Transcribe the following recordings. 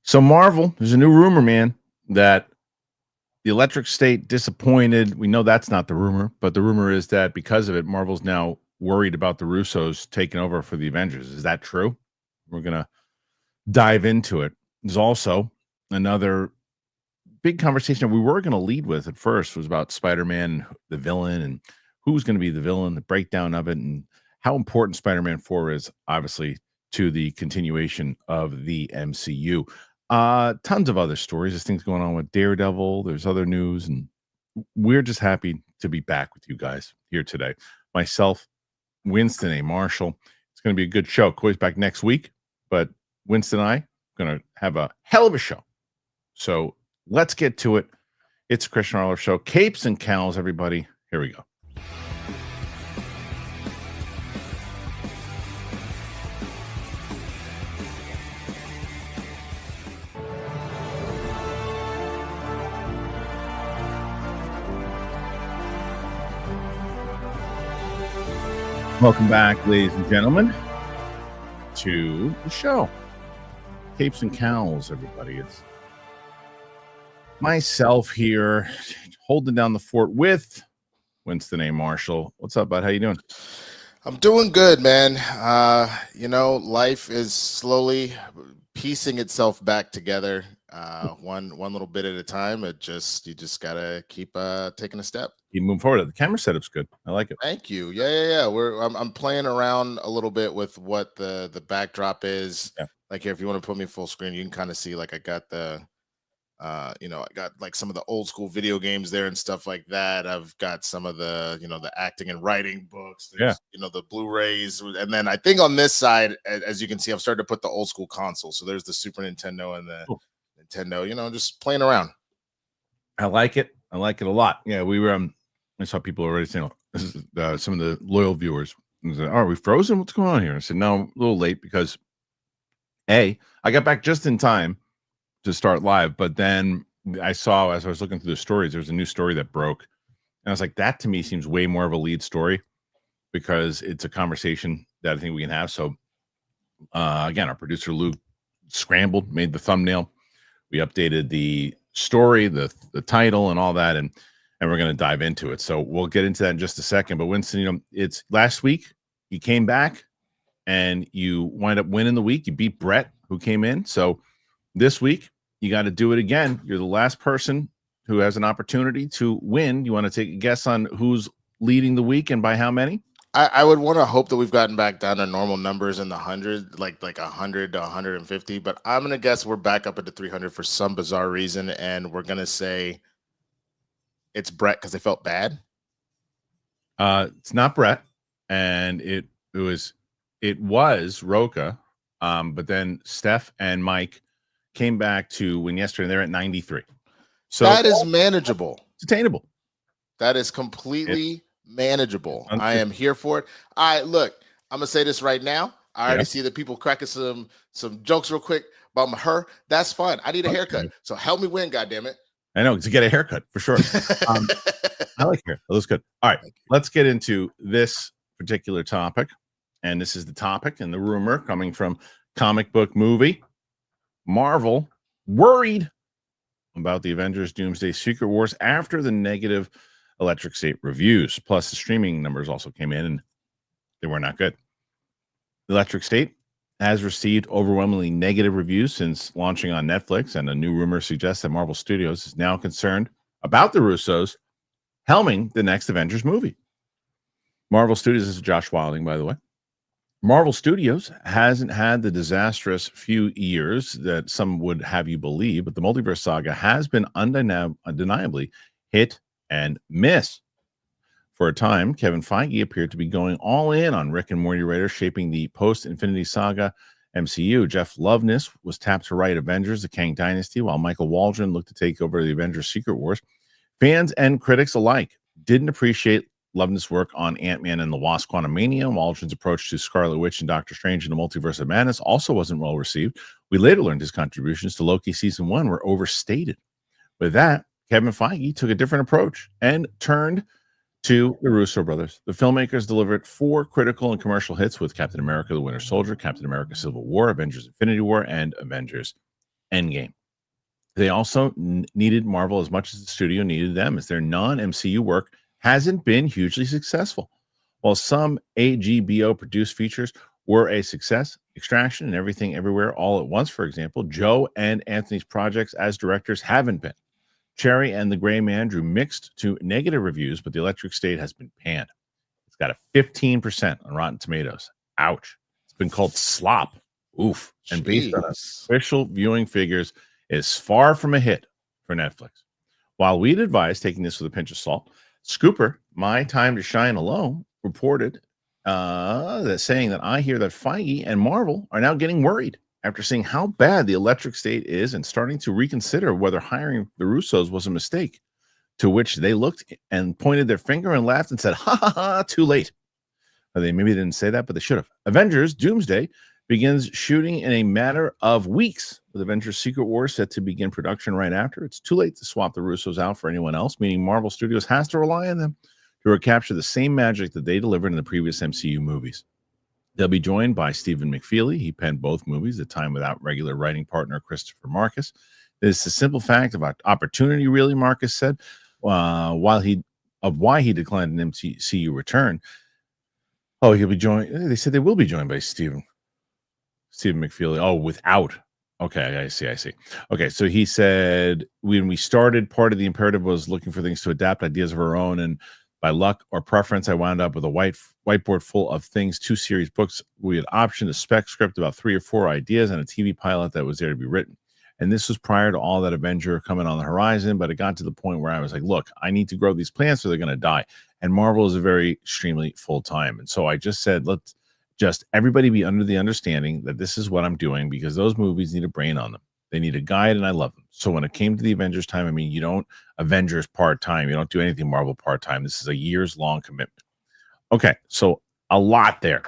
So Marvel, there's a new rumor, man, that the Electric State disappointed. We know that's not the rumor, but the rumor is that because of it, Marvel's now worried about the Russos taking over for the Avengers. Is that true? We're gonna dive into it. There's also another big conversation we were going to lead with at first was about Spider-Man, the villain, and who's going to be the villain, the breakdown of it, and how important Spider-Man 4 is, obviously, to the continuation of the MCU. Tons of other stories. There's things going on with Daredevil. There's other news, and we're just happy to be back with you guys here today. Myself, Winston A. Marshall. It's going to be a good show. Coy's back next week, but Winston and I are going to have a hell of a show. So let's get to it. It's Kristian Harloff Show. Capes and cows, everybody. Here we go. Welcome back, ladies and gentlemen, to the show. Capes and cows, everybody. It's myself here holding down the fort with Winston A. Marshall. What's up, bud? How you doing? I'm doing good, man. Life is slowly piecing itself back together, one little bit at a time. You just gotta keep taking a step. Keep moving forward. The camera setup's good. I like it. Thank you. Yeah. I'm playing around a little bit with what the backdrop is. Yeah. Like here, if you want to put me full screen, you can kind of see like I got the I got like some of the old school video games there and stuff like that. I've got some of the the acting and writing books. There's, the Blu-rays, and then I think on this side, as you can see, I've started to put the old school consoles. So there's the Super Nintendo and the Nintendo. Just playing around. I like it. I like it a lot. Yeah, we were. I saw people already saying, "This is some of the loyal viewers." And said, "Are we frozen? What's going on here?" I said, "No, a little late because I got back just in time to start live, but then I saw as I was looking through the stories, there's a new story that broke, and I was like, that to me seems way more of a lead story because it's a conversation that I think we can have." So again, our producer Lou scrambled, made the thumbnail, we updated the story, the title, and all that, and we're going to dive into it. So we'll get into that in just a second. But Winston, it's last week you came back and you wind up winning the week. You beat Brett, who came in. So this week you got to do it again. You're the last person who has an opportunity to win. You want to take a guess on who's leading the week and by how many? I would want to hope that we've gotten back down to normal numbers in the 100, like 100 to 150. But I'm going to guess we're back up at the 300 for some bizarre reason. And we're going to say it's Brett because they felt bad. It's not Brett. And it was Roca. But then Steph and Mike came back to win yesterday. They're at 93. So that is manageable. It's attainable. That is completely manageable. I am here for it. Look, I'm gonna say this right now. I already see that people cracking some jokes real quick about her. That's fun. I need a haircut. So help me win, goddammit. I know, to get a haircut for sure. I like hair. That looks good. All right, let's get into this particular topic. And this is the topic and the rumor coming from Comic Book Movie. Marvel worried about the Avengers Doomsday Secret Wars after the negative Electric State reviews. Plus, the streaming numbers also came in, and they were not good. Electric State has received overwhelmingly negative reviews since launching on Netflix, and a new rumor suggests that Marvel Studios is now concerned about the Russos helming the next Avengers movie. Marvel Studios, this is Josh Wilding, by the way. Marvel Studios hasn't had the disastrous few years that some would have you believe, but the multiverse saga has been undeniably hit and miss. For a time, Kevin Feige appeared to be going all in on Rick and Morty writers shaping the post-Infinity Saga MCU. Jeff Loveness was tapped to write Avengers, the Kang Dynasty, while Michael Waldron looked to take over the Avengers Secret Wars. Fans and critics alike didn't appreciate Loveness' work on Ant-Man and the Wasp: Quantumania. Waldron's approach to Scarlet Witch and Doctor Strange in the Multiverse of Madness also wasn't well received. We later learned his contributions to Loki Season 1 were overstated. With that, Kevin Feige took a different approach and turned to the Russo brothers. The filmmakers delivered 4 critical and commercial hits with Captain America: The Winter Soldier, Captain America: Civil War, Avengers: Infinity War, and Avengers Endgame. They also needed Marvel as much as the studio needed them, as their non-MCU work hasn't been hugely successful. While some AGBO produced features were a success, Extraction and Everything Everywhere All at Once, for example, Joe and Anthony's projects as directors haven't been. Cherry and the Gray Man drew mixed to negative reviews, but The Electric State has been panned. It's got a 15% on Rotten Tomatoes. Ouch. It's been called slop. Oof. And based on official viewing figures, is far from a hit for Netflix. While we'd advise taking this with a pinch of salt, Scooper, My Time to Shine Alone, reported that saying that I hear that Feige and Marvel are now getting worried after seeing how bad the Electric State is and starting to reconsider whether hiring the Russos was a mistake. To which they looked and pointed their finger and laughed and said, ha ha ha, too late. They maybe didn't say that, but they should have. Avengers Doomsday begins shooting in a matter of weeks, with Avengers Secret Wars set to begin production right after. It's too late to swap the Russos out for anyone else, meaning Marvel Studios has to rely on them to recapture the same magic that they delivered in the previous MCU movies. They'll be joined by Stephen McFeely. He penned both movies, The Time Without regular writing partner Christopher Marcus. It's a simple fact about opportunity, really, Marcus said, why he declined an MCU return. Oh, he'll be joined. They said they will be joined by Stephen McFeely. Oh, without. Okay, I see. Okay, so he said, when we started, part of the imperative was looking for things to adapt ideas of our own, and by luck or preference, I wound up with a whiteboard full of things, 2 series books. We had optioned a spec script, about 3 or 4 ideas, and a TV pilot that was there to be written. And this was prior to all that Avenger coming on the horizon, but it got to the point where I was like, look, I need to grow these plants or they're going to die. And Marvel is a very extremely full-time. And so I just said, let's just everybody be under the understanding that this is what I'm doing, because those movies need a brain on them. They need a guide, and I love them. So when it came to the Avengers time, I mean, you don't Avengers part-time. You don't do anything Marvel part-time. This is a years-long commitment. Okay, so a lot there.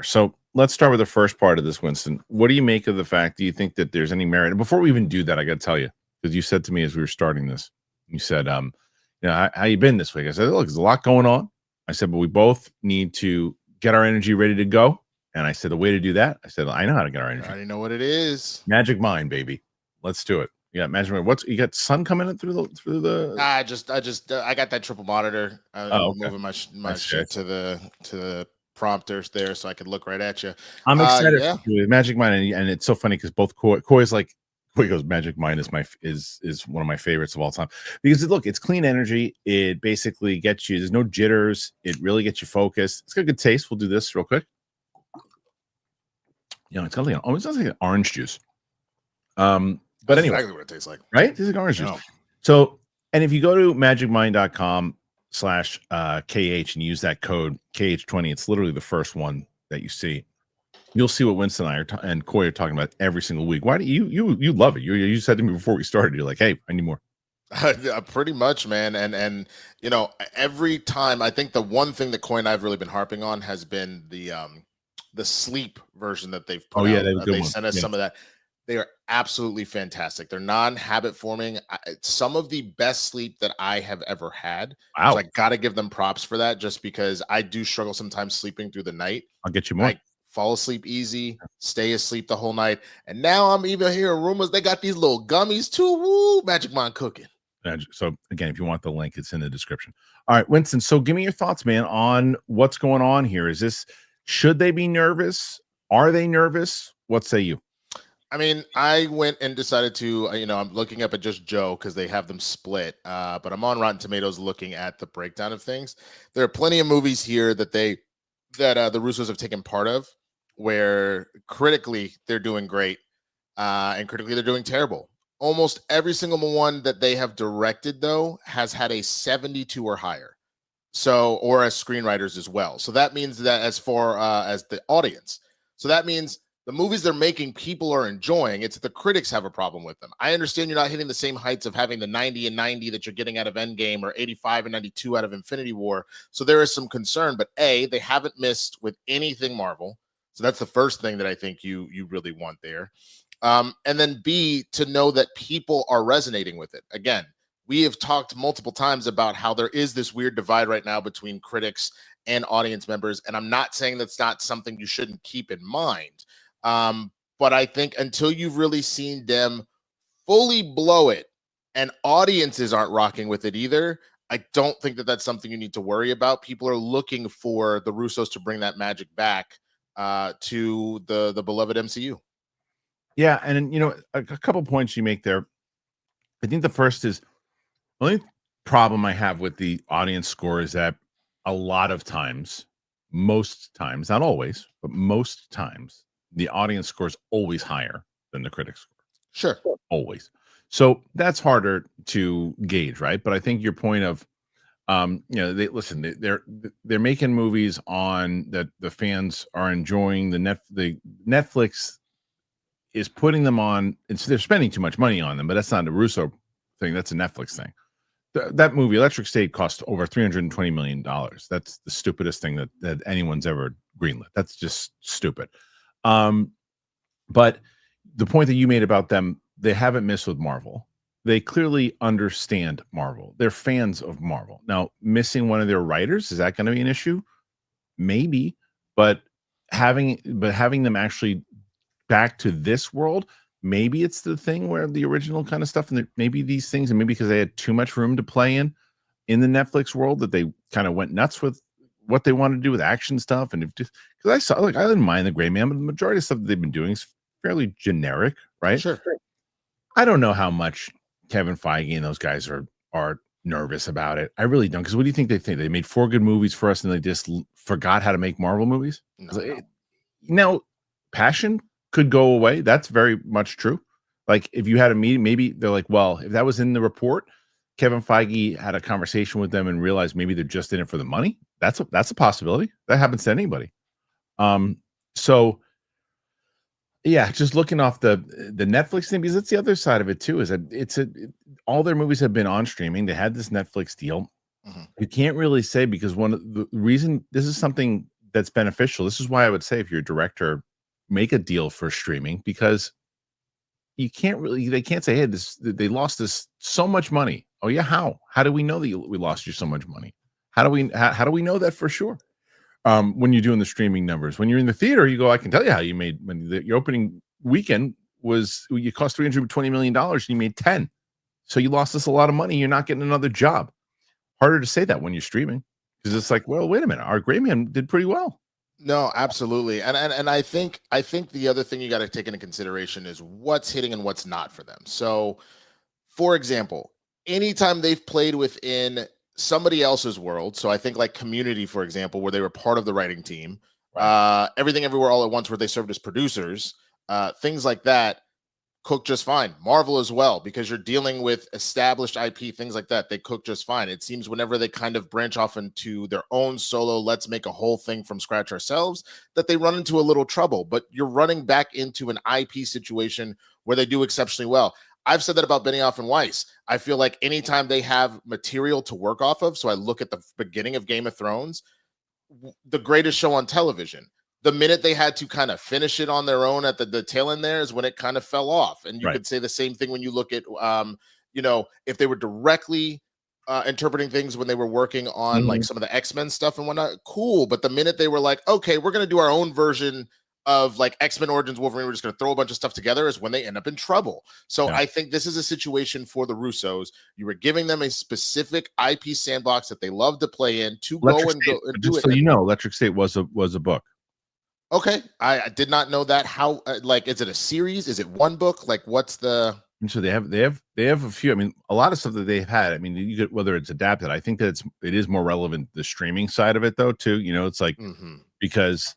So let's start with the first part of this, Winston. What do you make of the fact? Do you think that there's any merit? And before we even do that, I got to tell you, because you said to me as we were starting this, you said, how you been this week? I said, look, there's a lot going on. I said, but we both need to get our energy ready to go. And I said, the way to do that, I said, I know how to get our energy. I already know what it is. Magic Mind, baby. Let's do it. Yeah, Magic Mind. What's you got? Sun coming in through the. I got that triple monitor. I'm moving my shit to the prompters there so I can look right at you. I'm excited for Magic Mind, and it's so funny because both Koi's like, Koi goes, Magic Mind is one of my favorites of all time, because look, it's clean energy. It basically gets you, there's no jitters. It really gets you focused. It's got good taste. We'll do this real quick. It's got like it sounds like an orange juice. But anyway, exactly what it tastes like, right? It's like orange juice. So, and if you go to magicmind.com/KH and use that code KH20, it's literally the first one that you see. You'll see what Winston and I and Koi are talking about every single week. Why do you love it? You said to me before we started, you're like, hey, I need more. Pretty much, man. And every time, I think the one thing that Koi and I have really been harping on has been the sleep version that they've put out. They sent us some of that. They are absolutely fantastic. They're non-habit forming. Some of the best sleep that I have ever had. Wow. So I got to give them props for that, just because I do struggle sometimes sleeping through the night. I'll get you more. I fall asleep easy, stay asleep the whole night. And now I'm even hearing rumors they got these little gummies too. Woo, Magic Mind cooking. So again, if you want the link, it's in the description. All right, Winston. So give me your thoughts, man, on what's going on here. Should they be nervous? Are they nervous? What say you? I mean, I went and decided to, I'm looking up at just Joe because they have them split. But I'm on Rotten Tomatoes looking at the breakdown of things. There are plenty of movies here that the Russos have taken part of, where critically they're doing great, and critically they're doing terrible. Almost every single one that they have directed, though, has had a 72 or higher. So, or as screenwriters as well. So that means that as far as the audience, so that means the movies they're making, people are enjoying. It's that the critics have a problem with them. I understand you're not hitting the same heights of having the 90 and 90 that you're getting out of Endgame, or 85 and 92 out of Infinity War. So there is some concern, but A, they haven't missed with anything Marvel. So that's the first thing that I think you really want there. And then B, to know that people are resonating with it. Again, we have talked multiple times about how there is this weird divide right now between critics and audience members. And I'm not saying that's not something you shouldn't keep in mind. but I think until you've really seen them fully blow it and audiences aren't rocking with it either, I don't think that that's something you need to worry about. People are looking for the Russos to bring that magic back to the beloved MCU. Yeah, and you know, a couple points you make there. I think the first is the only problem I have with the audience score is that a lot of times, most times, not always, but most times, the audience score is always higher than the critic score. Sure. Always. So that's harder to gauge, right? But I think your point of you know, they're making movies on that the fans are enjoying. The Netflix is putting them on. They're spending too much money on them, but that's not a Russo thing. That's a Netflix thing. That movie, Electric State, cost over $320 million. That's the stupidest thing that anyone's ever greenlit. That's just stupid. But the point that you made about them, they haven't missed with Marvel. They clearly understand Marvel. They're fans of Marvel. Now, missing one of their writers, is that going to be an issue? Maybe, but having them actually back to this world, maybe it's the thing where the original kind of stuff, and maybe these things, and maybe because they had too much room to play in the Netflix world, that they kind of went nuts with what they wanted to do with action stuff. And because I saw, like, I didn't mind the Gray Man, but the majority of stuff that they've been doing is fairly generic, right? Sure. I don't know how much Kevin Feige and those guys are nervous about it. I really don't, because what do you think they think? They made 4 good movies for us and they just forgot how to make Marvel movies? No. Now, passion could go away. That's very much true. Like, if you had a meeting, maybe they're like, well, if that was in the report, Kevin Feige had a conversation with them and realized maybe they're just in it for the money. That's a possibility. That happens to anybody. So yeah, just looking off the Netflix thing, because that's the other side of it too, is that all their movies have been on streaming. They had this Netflix deal. Mm-hmm. You can't really say, because one of the reason this is something that's beneficial. This is why I would say, if you're a director, make a deal for streaming, because they can't say, hey, they lost this so much money. Oh yeah, how do we know that we lost you so much money? How do we know that for sure? When you're doing the streaming numbers, when you're in the theater, you go, I can tell you how you made, when your opening weekend you cost $320 million and you made 10. So you lost us a lot of money. You're not getting another job. Harder to say that when you're streaming, because it's like, well, wait a minute, our Gray Man did pretty well. No, absolutely. And I think the other thing you got to take into consideration is what's hitting and what's not for them. So, for example, anytime they've played within somebody else's world, so I think like Community, for example, where they were part of the writing team, right. Everything Everywhere All at Once, where they served as producers, things like that, cook just fine. Marvel as well, because you're dealing with established IP, things like that, they cook just fine. It seems whenever they kind of branch off into their own solo, let's make a whole thing from scratch ourselves, that they run into a little trouble. But you're running back into an IP situation where they do exceptionally well. I've said that about Benioff and Weiss. I feel like anytime they have material to work off of, so I look at the beginning of Game of Thrones, the greatest show on television. The minute they had to kind of finish it on their own at the tail end there is when it kind of fell off. And you could say the same thing when you look at, if they were directly interpreting things when they were working on like some of the X-Men stuff and whatnot, cool. But the minute they were like, okay, we're going to do our own version of like X-Men Origins Wolverine, we're just going to throw a bunch of stuff together, is when they end up in trouble. So I think this is a situation for the Russos. You were giving them a specific IP sandbox that they love to play in to go and do it. So Electric State was a book. Okay, I did not know that. How is it a series? Is it one book? Like, what's the? And so they have a few. I mean, a lot of stuff that they've had. I mean, you get, whether it's adapted. I think that it is more relevant, the streaming side of it, though. Too, it's like because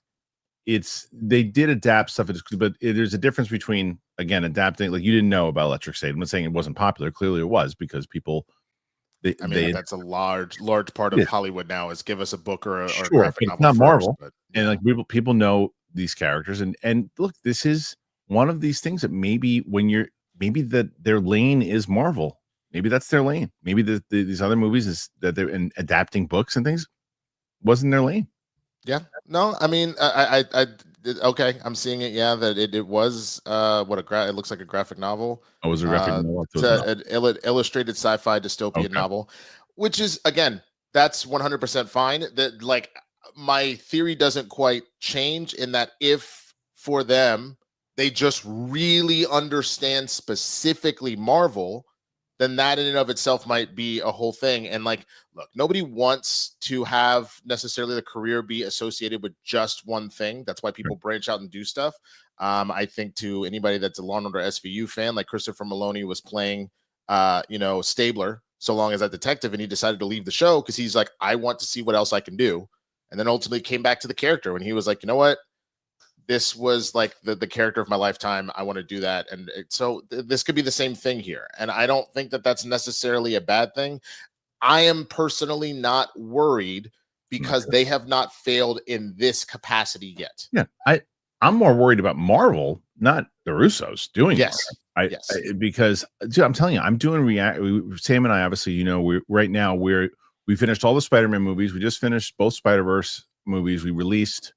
they did adapt stuff, but there's a difference between, again, adapting. Like, you didn't know about Electric State. I'm not saying it wasn't popular. Clearly, it was, because people. That's a large part of Hollywood now, is give us a book or a graphic novel. It's not Marvel, and like people know these characters, and look, this is one of these things that maybe their lane is Marvel. Maybe that's their lane. Maybe these other movies is that they're in adapting books and things wasn't their lane. Yeah, no, I mean, I okay, I'm seeing it. Yeah, that it was it looks like a graphic novel. Oh, it was a graphic novel. It's an illustrated sci-fi dystopian novel, which is, again, that's 100% fine. That, like, my theory doesn't quite change in that if for them they just really understand specifically Marvel, then that in and of itself might be a whole thing. And like, look, nobody wants to have necessarily the career be associated with just one thing. That's why people branch out and do stuff. I think to anybody that's a Law and Order SVU fan, like Christopher Maloney was playing, Stabler so long as that detective, and he decided to leave the show because he's like, I want to see what else I can do. And then ultimately came back to the character when he was like, you know what? This was like the character of my lifetime. I want to do that. And this could be the same thing here. And I don't think that that's necessarily a bad thing. I am personally not worried because they have not failed in this capacity yet. Yeah. I'm more worried about Marvel, not the Russos doing it. Yes. Because dude, I'm telling you, I'm doing Sam and I, obviously, you know, we finished all the Spider-Man movies. We just finished both Spider-Verse movies. We released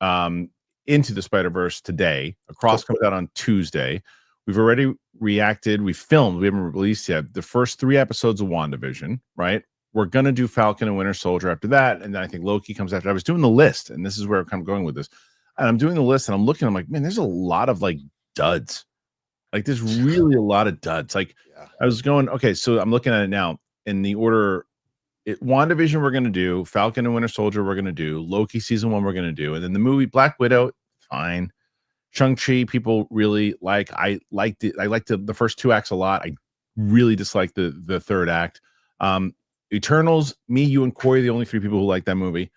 Into the Spider-Verse today. Across comes out on Tuesday. We've already reacted. We filmed. We haven't released yet the first 3 episodes of WandaVision, right? We're going to do Falcon and Winter Soldier after that. And then I think Loki comes after. I was doing the list, and this is where I'm kind of going with this. And I'm doing the list, and I'm looking, I'm like, man, there's a lot of like duds. Like there's really a lot of duds. Like I was going, okay, so I'm looking at it now in the order. WandaVision we're going to do, Falcon and Winter Soldier we're going to do, Loki season 1 we're going to do, and then the movie Black Widow, fine. Shang-Chi people really like. I liked it. I liked the first 2 acts a lot. I really disliked the third act. Eternals, me, you, and Corey, the only 3 people who like that movie.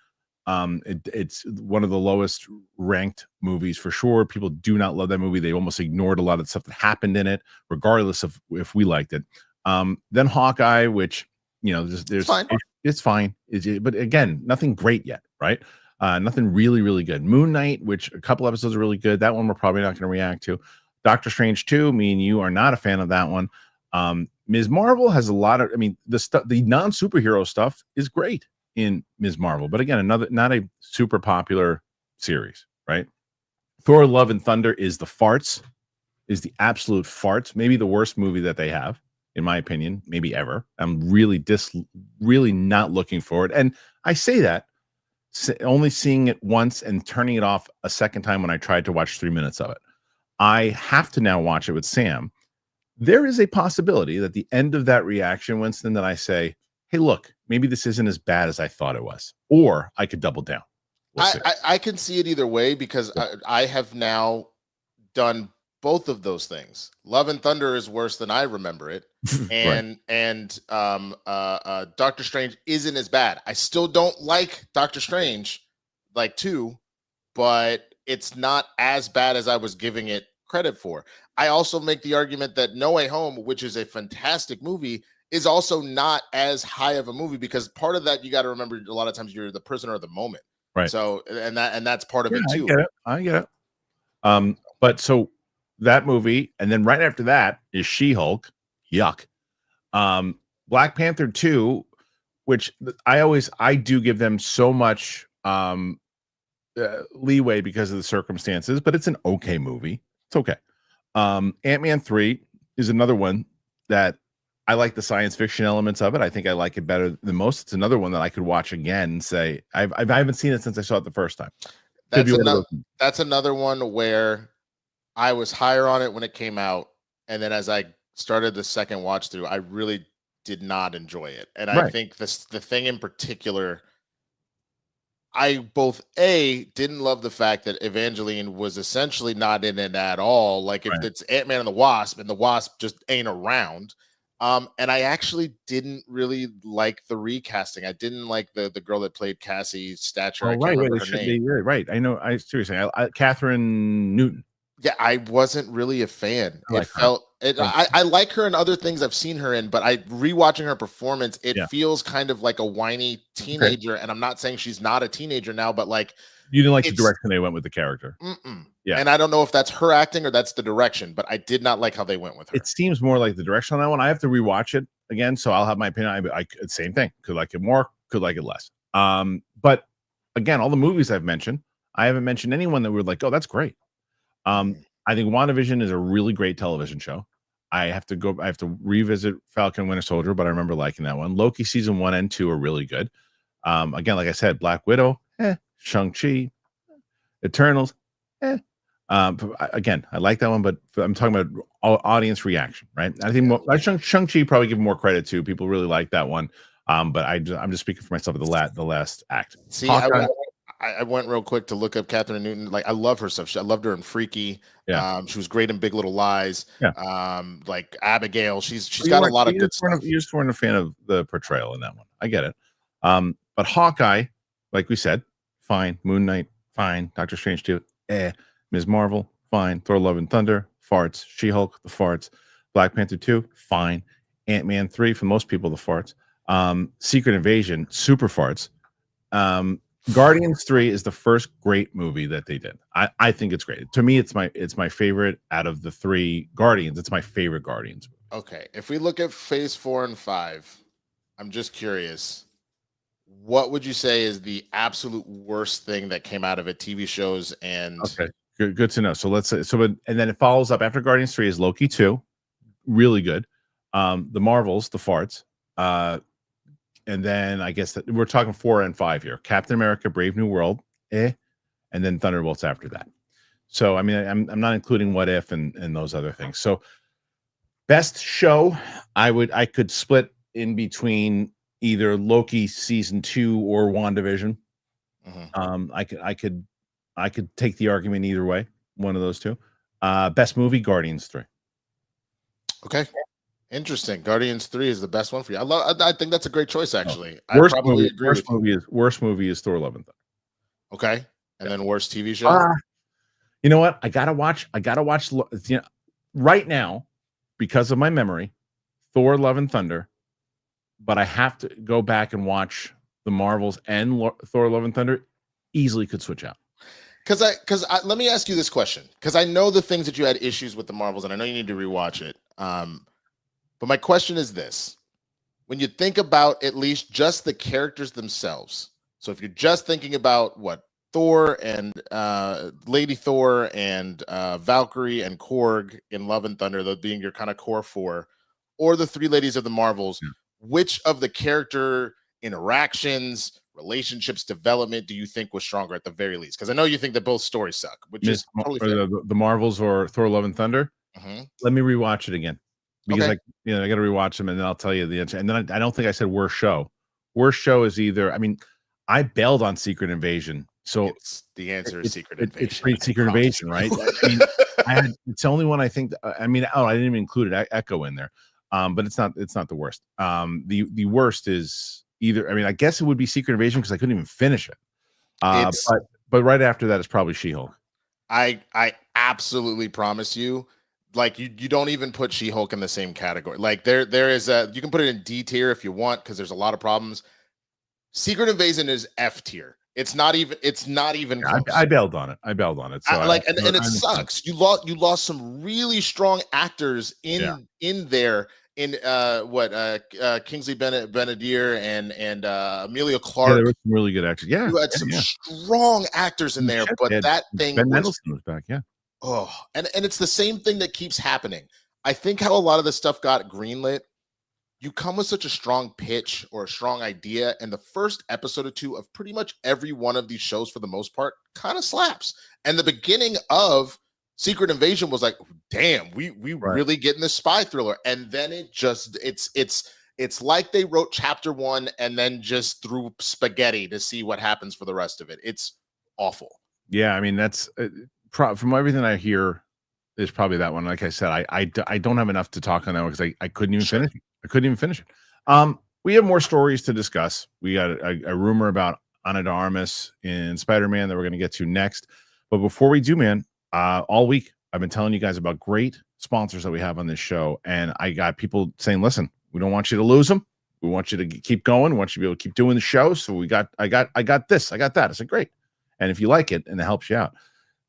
It's one of the lowest ranked movies for sure. People do not love that movie. They almost ignored a lot of the stuff that happened in it, regardless of if we liked it. Then Hawkeye, which, you know, there's fine. It's fine. But again, nothing great yet, right? Nothing really, really good. Moon Knight, which a couple episodes are really good. That one we're probably not going to react to. Doctor Strange 2, me and you are not a fan of that one. Ms. Marvel has a lot of, I mean, the non-superhero stuff is great in Ms. Marvel, but again, not a super popular series, right? Thor: Love and Thunder is the absolute farts. Maybe the worst movie that they have, in my opinion, maybe ever. I'm really not looking forward. And I say that only seeing it once and turning it off a second time when I tried to watch 3 minutes of it. I have to now watch it with Sam. There is a possibility that the end of that reaction, Winston, that I say, hey, look, maybe this isn't as bad as I thought it was, or I could double down. I can see it either way because I have now done both of those things. Love and Thunder is worse than I remember it, and Doctor Strange isn't as bad. I still don't like Doctor Strange, like 2, but it's not as bad as I was giving it credit for. I also make the argument that No Way Home, which is a fantastic movie, is also not as high of a movie because part of that, you got to remember, a lot of times you're the prisoner of the moment, right? So and that's part of it too. I get it. But so that movie, and then right after that is She-Hulk. Yuck. Black Panther 2, which I do give them so much leeway because of the circumstances, but it's an okay movie. It's okay. Ant-Man 3 is another one that I like the science fiction elements of it. I think I like it better than most. It's another one that I could watch again and say, I haven't seen it since I saw it the first time. That's another one where I was higher on it when it came out. And then as I started the second watch through, I really did not enjoy it. And I think the thing in particular, I didn't love the fact that Evangeline was essentially not in it at all. Like if it's Ant-Man and the Wasp just ain't around. And I actually didn't really like the recasting. I didn't like the girl that played Cassie Stature. I can't remember her name. Right. I know. I seriously, Catherine Newton. Yeah, I wasn't really a fan. I like her in other things I've seen her in, but rewatching her performance, it feels kind of like a whiny teenager. And I'm not saying she's not a teenager now, but like you didn't like the direction they went with the character. Yeah, and I don't know if that's her acting or that's the direction, but I did not like how they went with her. It seems more like the direction on that one. I have to rewatch it again, so I'll have my opinion. Same thing. Could like it more, could like it less. But again, all the movies I've mentioned, I haven't mentioned anyone that we're like, oh, that's great. I think WandaVision is a really great television show. I have to revisit Falcon and Winter Soldier, but I remember liking that one. Loki season 1 and 2 are really good. Again, like I said, Black Widow, Shang-Chi, Eternals, Again, I like that one, but I'm talking about audience reaction, right? I think Shang-Chi probably give more credit to. People really like that one. But I'm just speaking for myself at the last act. See, I went real quick to look up Catherine Newton. Like, I love her stuff. I loved her in Freaky. Yeah. She was great in Big Little Lies. Yeah. Like Abigail. She's got a lot of good stuff. You just weren't a fan of the portrayal in that one. I get it. But Hawkeye, like we said, fine. Moon Knight, fine. Doctor Strange 2, Ms. Marvel, fine. Thor: Love and Thunder, farts. She-Hulk, the farts. Black Panther 2, fine. Ant-Man 3, for most people, the farts. Secret Invasion, super farts. Guardians 3 is the first great movie that they did. I think it's great. To me, it's my favorite out of the 3 Guardians. It's my favorite Guardians. Okay, if we look at Phase 4 and 5, I'm just curious. What would you say is the absolute worst thing that came out of it? TV shows and okay, good to know. So let's say and then it follows up after Guardians 3 is Loki 2, really good. The Marvels, the farts. And then I guess that we're talking 4 and 5 here. Captain America, Brave New World, and then Thunderbolts after that. So I mean, I'm not including What If and those other things. So best show, I could split in between either Loki season 2 or WandaVision. I could take the argument either way, one of those two. Best movie, Guardians 3. Okay. Interesting. Guardians 3 is the best one for you. I think that's a great choice, actually. Worst I probably agree. Worst movie is Thor: Love and Thunder. Okay. And then worst TV show? You know what? I gotta watch, you know, right now, because of my memory, Thor: Love and Thunder, but I have to go back and watch the Marvels and Thor: Love and Thunder. Easily could switch out. Because let me ask you this question, because I know the things that you had issues with the Marvels, and I know you need to rewatch it. But my question is this: when you think about at least just the characters themselves, so if you're just thinking about what Thor and Lady Thor and Valkyrie and Korg in Love and Thunder, those being your kind of core 4, or the 3 ladies of the Marvels, which of the character interactions, relationships, development do you think was stronger at the very least? Because I know you think that both stories suck, which is totally fair. The Marvels or Thor: Love and Thunder. Let me rewatch it again, because I got to rewatch them, and then I'll tell you the answer. And then I don't think I said worst show. Worst show is either, I mean, I bailed on Secret Invasion, so the answer is Secret Invasion. It's pretty Secret Invasion, right? I mean, it's the only one I think. I mean, I didn't even include Echo in there, but it's not the worst. The worst is either, I mean, I guess it would be Secret Invasion because I couldn't even finish it. But right after that is probably She-Hulk. I absolutely promise you, like, you don't even put She-Hulk in the same category. Like, there is you can put it in D tier if you want, because there's a lot of problems. Secret Invasion is F tier. It's not even close. I bailed on it. So it sucks. You lost some really strong actors in there. In Kingsley Benadier and Amelia Clark. Yeah, there were some really good actors. Yeah, you had some strong actors in there, but that thing Ben Mendelsohn was back. Yeah. Oh, and it's the same thing that keeps happening. I think how a lot of this stuff got greenlit. You come with such a strong pitch or a strong idea, and the first episode or 2 of pretty much every one of these shows, for the most part, kind of slaps. And the beginning of Secret Invasion was like, damn, we really getting this spy thriller. And then it just it's like they wrote chapter 1 and then just threw spaghetti to see what happens for the rest of it. It's awful. Yeah, I mean, that's from everything I hear, is probably that one. Like I said, I don't have enough to talk on that one because I couldn't even finish it. We have more stories to discuss. We got a rumor about Armas in Spider-Man that we're going to get to next. But before we do, man, all week I've been telling you guys about great sponsors that we have on this show, and I got people saying, listen, we don't want you to lose them. We want you to keep going. We want you to be able to keep doing the show. So I got this, I got that. I said, great. And if you like it and it helps you out,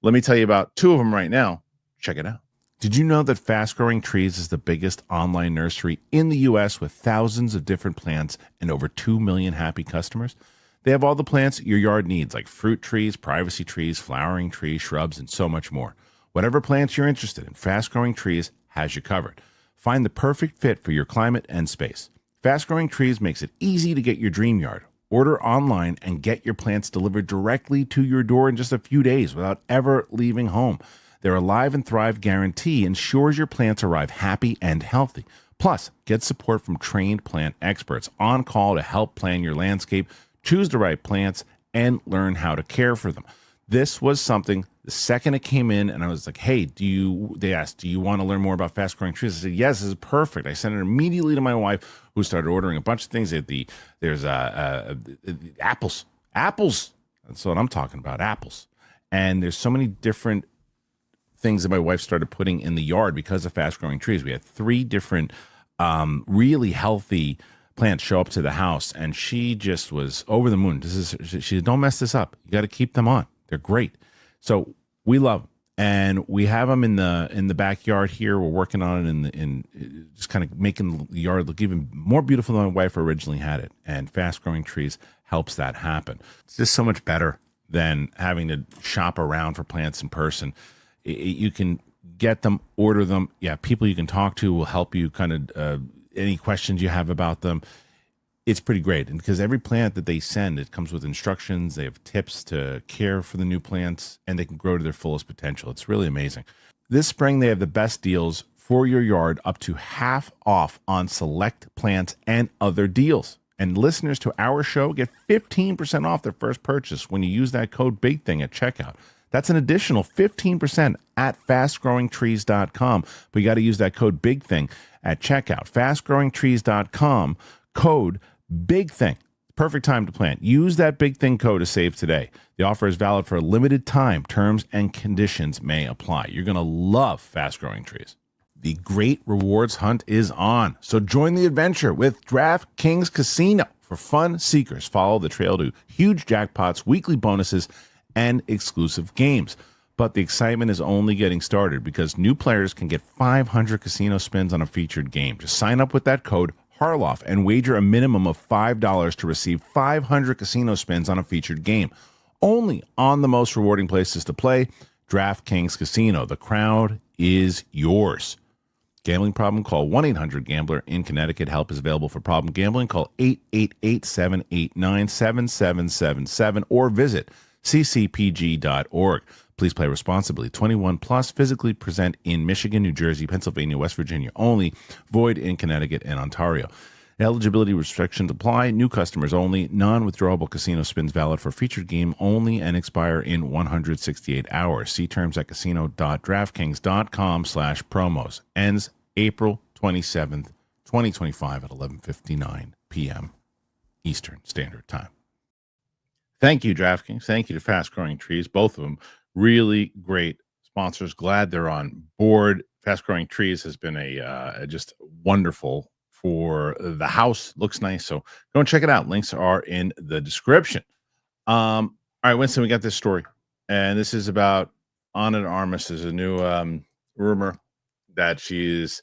let me tell you about 2 of them right now. Check it out. Did you know that Fast Growing Trees is the biggest online nursery in the U.S. with thousands of different plants and over 2 million happy customers? They have all the plants your yard needs, like fruit trees, privacy trees, flowering trees, shrubs, and so much more. Whatever plants you're interested in, Fast Growing Trees has you covered. Find the perfect fit for your climate and space. Fast Growing Trees makes it easy to get your dream yard. Order online and get your plants delivered directly to your door in just a few days without ever leaving home. Their Alive and Thrive guarantee ensures your plants arrive happy and healthy. Plus, get support from trained plant experts on call to help plan your landscape, choose the right plants, and learn how to care for them. This was something the second it came in, and I was like, hey, they asked, do you want to learn more about fast growing trees? I said, yes, this is perfect. I sent it immediately to my wife, who started ordering a bunch of things. There's apples. That's what I'm talking about, apples. And there's so many different things that my wife started putting in the yard because of fast growing trees. We had 3 different really healthy plants show up to the house, and she just was over the moon. She said, don't mess this up. You got to keep them on. They're great. So we love them, and we have them in the backyard here. We're working on it in just kind of making the yard look even more beautiful than my wife originally had it. And fast growing trees helps that happen. It's just so much better than having to shop around for plants in person. You can get them, order them. Yeah, people you can talk to will help you kind of any questions you have about them. It's pretty great. And because every plant that they send, it comes with instructions. They have tips to care for the new plants, and they can grow to their fullest potential. It's really amazing. This spring, they have the best deals for your yard, up to half off on select plants and other deals. And listeners to our show get 15% off their first purchase when you use that code BIGTHING at checkout. That's an additional 15% at fastgrowingtrees.com. But you got to use that code BIGTHING at checkout. Fastgrowingtrees.com, code BIGTHING. Perfect time to plant. Use that BIGTHING code to save today. The offer is valid for a limited time. Terms and conditions may apply. You're going to love Fast Growing Trees. The great rewards hunt is on. So join the adventure with DraftKings Casino. For fun seekers, follow the trail to huge jackpots, weekly bonuses, and exclusive games. But the excitement is only getting started because new players can get 500 casino spins on a featured game. Just sign up with that code Harloff and wager a minimum of $5 to receive 500 casino spins on a featured game. Only on the most rewarding places to play, DraftKings Casino. The crowd is yours. Gambling problem? Call 1-800-GAMBLER. In Connecticut, help is available for problem gambling. Call 888-789-7777 or visit ccpg.org. Please play responsibly. 21 plus, physically present in Michigan, New Jersey, Pennsylvania, West Virginia only. Void in Connecticut and Ontario. Eligibility restrictions apply. New customers only. Non-withdrawable casino spins valid for featured game only and expire in 168 hours. See terms at casino.draftkings.com/promos. Ends April 27th, 2025 at 11:59 p.m. Eastern Standard Time. Thank you, DraftKings. Thank you to Fast Growing Trees. Both of them really great sponsors. Glad they're on board. Fast Growing Trees has been a just wonderful for the house. Looks nice. So go and check it out. Links are in the description. All right, Winston, we got this story. And this is about Ana de Armas. There's a new rumor that she's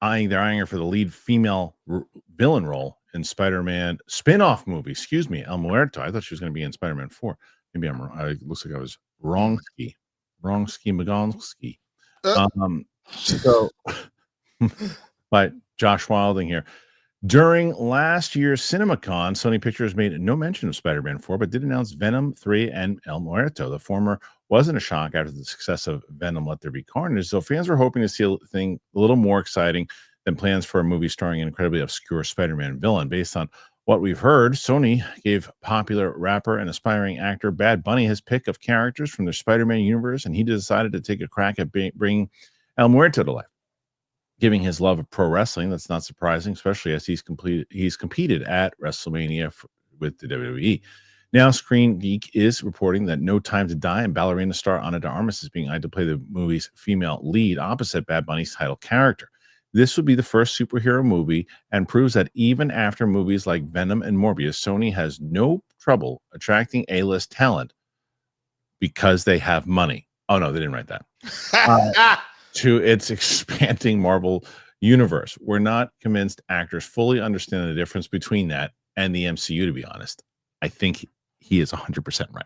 they're eyeing her for the lead female villain role in Spider-Man spin-off movie. Excuse me, El Muerto. I thought she was going to be in Spider-Man 4. Maybe I'm wrong. It looks like I was wrong. So, but Josh Wilding here. During last year's CinemaCon, Sony Pictures made no mention of Spider-Man 4, but did announce Venom 3 and El Muerto. The former wasn't a shock after the success of Venom Let There Be Carnage, so fans were hoping to see a thing a little more exciting than plans for a movie starring an incredibly obscure Spider-Man villain. Based on what we've heard, Sony gave popular rapper and aspiring actor Bad Bunny his pick of characters from the Spider-Man universe, and he decided to take a crack at bringing El Muerto to life. Giving his love of pro wrestling, that's not surprising, especially as he's competed at WrestleMania with the WWE. Now, Screen Geek is reporting that No Time to Die and ballerina star Ana de Armas is being eyed to play the movie's female lead opposite Bad Bunny's title character. This would be the first superhero movie and proves that even after movies like Venom and Morbius, Sony has no trouble attracting A-list talent because they have money. Oh, no, they didn't write that. To its expanding Marvel universe. We're not convinced actors fully understand the difference between that and the MCU, to be honest. I think he is 100% right.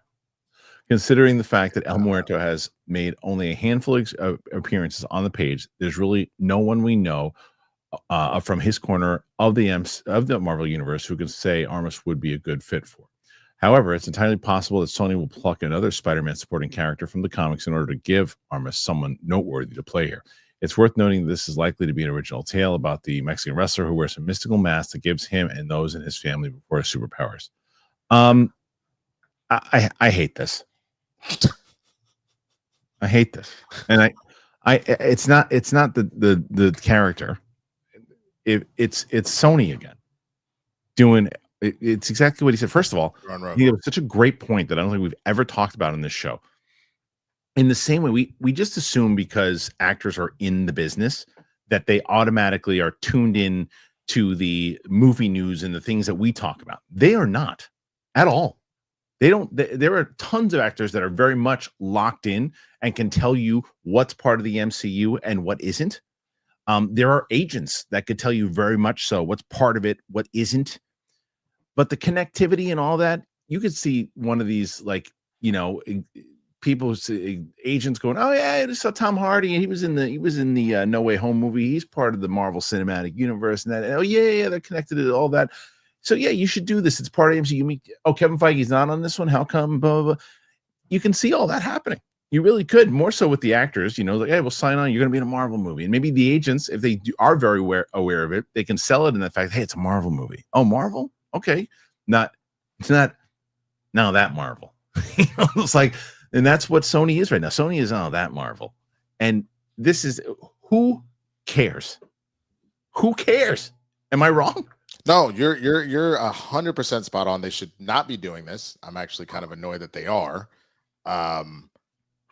Considering the fact that El Muerto has made only a handful of appearances on the page, there's really no one we know from his corner of the Marvel universe who can say Armas would be a good fit for. However, it's entirely possible that Sony will pluck another Spider-Man supporting character from the comics in order to give Armas someone noteworthy to play here. It's worth noting that this is likely to be an original tale about the Mexican wrestler who wears a mystical mask that gives him and those in his family before his superpowers. I hate this. I hate this, and it's not the character. It's Sony again doing. It's exactly what he said. First of all, he had such a great point that I don't think we've ever talked about in this show. In the same way, we just assume because actors are in the business that they automatically are tuned in to the movie news and the things that we talk about. They are not at all. They don't. There are tons of actors that are very much locked in and can tell you what's part of the MCU and what isn't. There are agents that could tell you very much so what's part of it, what isn't. But the connectivity and all that, you could see one of these, like, people's agents going, "Oh yeah, I just saw Tom Hardy, and he was in the No Way Home movie. He's part of the Marvel Cinematic Universe, and that. Oh yeah, they're connected to all that. So yeah, you should do this. It's part of MCU. Oh, Kevin Feige's not on this one. How come? Blah, blah, blah. You can see all that happening. You really could, more so with the actors. Like, hey, we'll sign on. You're going to be in a Marvel movie, and maybe the agents, if they are very aware of it, they can sell it in the fact, hey, it's a Marvel movie. Oh, Marvel. Okay, it's not now that Marvel. It's like, and that's what Sony is right now. Sony is that Marvel, and this is who cares? Who cares? Am I wrong? No, you're 100% spot on. They should not be doing this. I'm actually kind of annoyed that they are.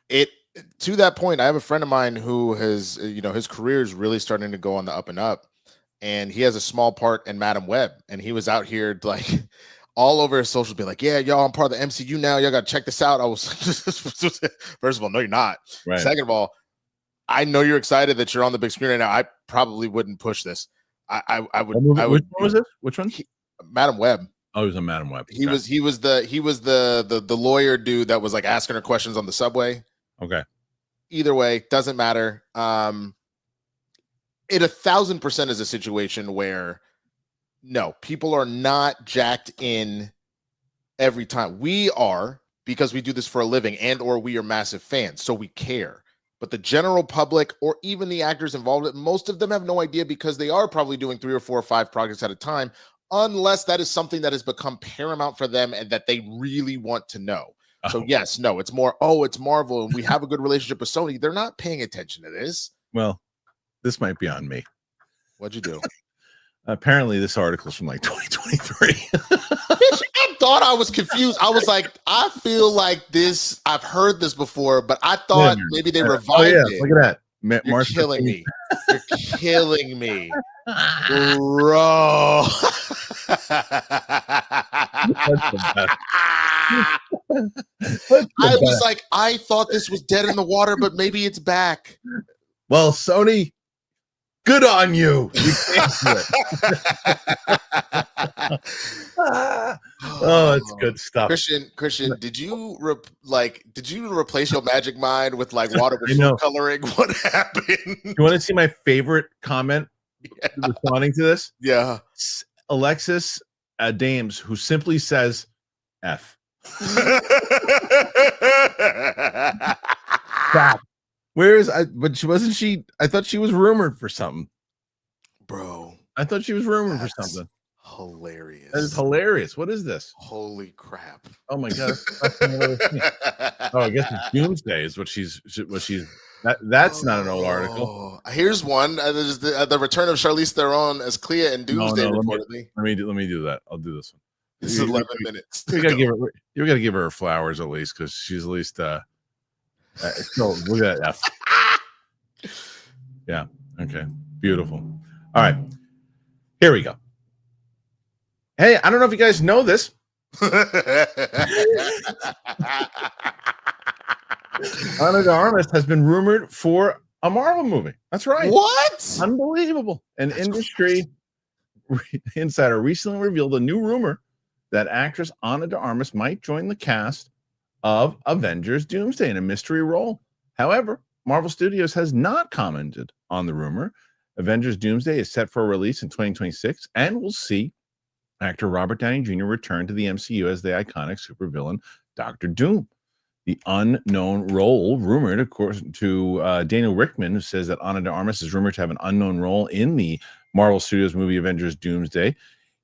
It to that point, I have a friend of mine who has, his career is really starting to go on the up and up. And he has a small part in Madam Web, and he was out here like all over his socials, be like, "Yeah, y'all, I'm part of the MCU now. Y'all got to check this out." I was first of all, no, you're not. Right. Second of all, I know you're excited that you're on the big screen right now. I probably wouldn't push this. I would. Which one was this? Which one? Madam Web. Oh, he was on Madam Web. He was the lawyer dude that was like asking her questions on the subway. Okay. Either way, doesn't matter. It 1,000% is a situation where no, people are not jacked in every time. We are, because we do this for a living, and or we are massive fans, so we care. But the general public, or even the actors involved, most of them have no idea, because they are probably doing 3 or 4 or 5 projects at a time, unless that is something that has become paramount for them and that they really want to know. So yes, no, it's more, it's Marvel and we have a good relationship with Sony. They're not paying attention to this. Well, this might be on me. What'd you do? Apparently this article is from like 2023. Bitch, I thought I was confused. I was like, I feel like this, I've heard this before, but I thought maybe they revived it. Look at that. You're killing me. You're killing me. Bro. I was like, I thought this was dead in the water, but maybe it's back. Well, Sony, good on you. You can't do it. It's good stuff. Kristian, did you replace your magic mind with like water with food coloring? What happened? You want to see my favorite comment responding to this? Yeah. Alexis Dames, who simply says F. Stop. Where is but she I thought she was rumored for something. Bro. I thought she was rumored for something. Hilarious. That is hilarious. What is this? Holy crap. Oh my god. I guess it's Doomsday is what she's that's not an old article. Here's one. There's the return of Charlize Theron as Clea in Doomsday reportedly. Let me do that. I'll do this one. This is 11 minutes. You gotta give her flowers at least, because she's at least so look at that. Yeah. Okay. Beautiful. All right. Here we go. Hey, I don't know if you guys know this. Ana de Armas has been rumored for a Marvel movie. That's right. What? Unbelievable. An industry insider recently revealed a new rumor that actress Ana de Armas might join the cast of Avengers Doomsday in a mystery role. However, Marvel Studios has not commented on the rumor. Avengers Doomsday is set for a release in 2026, and we'll see actor Robert Downey Jr. returned to the MCU as the iconic supervillain Doctor Doom. The unknown role rumored, of course, to Daniel Rickman, who says that Ana de Armas is rumored to have an unknown role in the Marvel Studios movie Avengers Doomsday.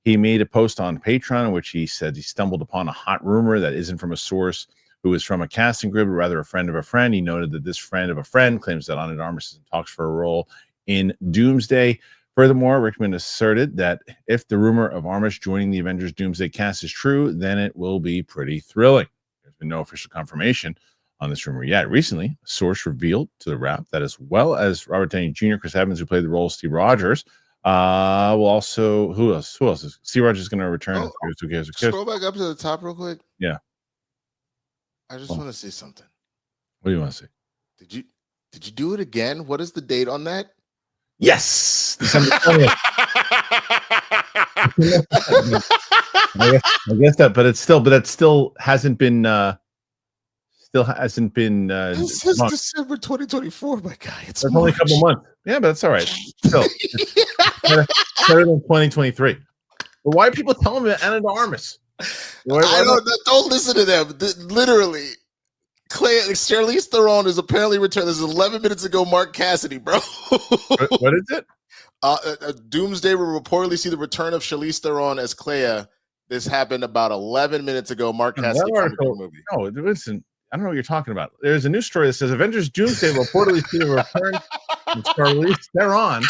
He made a post on Patreon in which he said he stumbled upon a hot rumor that isn't from a source who is from a casting group, but rather a friend of a friend. He noted that this friend of a friend claims that Ana de Armas is in talks for a role in Doomsday. Furthermore, Rickman asserted that if the rumor of Armas joining the Avengers Doomsday cast is true, then it will be pretty thrilling. There's been no official confirmation on this rumor yet. Recently, a source revealed to the Wrap that as well as Robert Downey Jr., Chris Evans, who played the role of Steve Rogers, will also who else is Steve Rogers is going to return. Who cares? Scroll back up to the top real quick. Yeah, I just want to say something. What do you want to say? Did you do it again? What is the date on that? Yes, December 20th. I guess that, but it still hasn't been. This is December 2024, my guy. It's only a couple months. Yeah, but that's all right. Still, better than 2023. But why are people telling me that Ana de Armas? Don't listen to them. Literally, Charlize Theron is apparently returned. This is 11 minutes ago. Mark Cassidy, bro. What is it? Doomsday will reportedly see the return of Charlize Theron as Clea. This happened about 11 minutes ago. Mark Cassidy. Movie. No, listen. I don't know what you're talking about. There's a news story that says Avengers Doomsday will reportedly see the return of Charlize Theron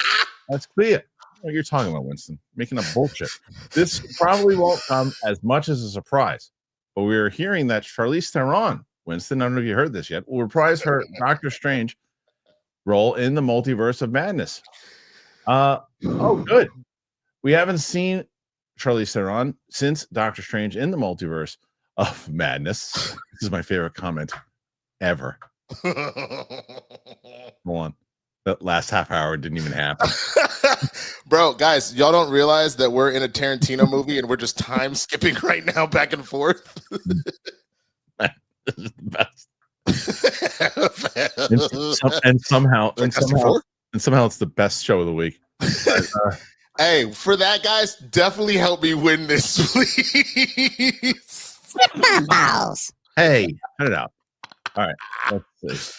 as Clea. What you're talking about, Winston? Making up bullshit. This probably won't come as much as a surprise, but we're hearing that Charlize Theron, Winston, I don't know if you heard this yet, will reprise her Doctor Strange role in the Multiverse of Madness. Good. We haven't seen Charlize Theron since Doctor Strange in the Multiverse of Madness. This is my favorite comment ever. Hold on. That last half hour didn't even happen. Bro, guys, y'all don't realize that we're in a Tarantino movie and we're just time skipping right now back and forth. This is the best. and somehow it's the best show of the week. Hey, for that, guys, definitely help me win this, please. Hey, cut it out. All right, let's see.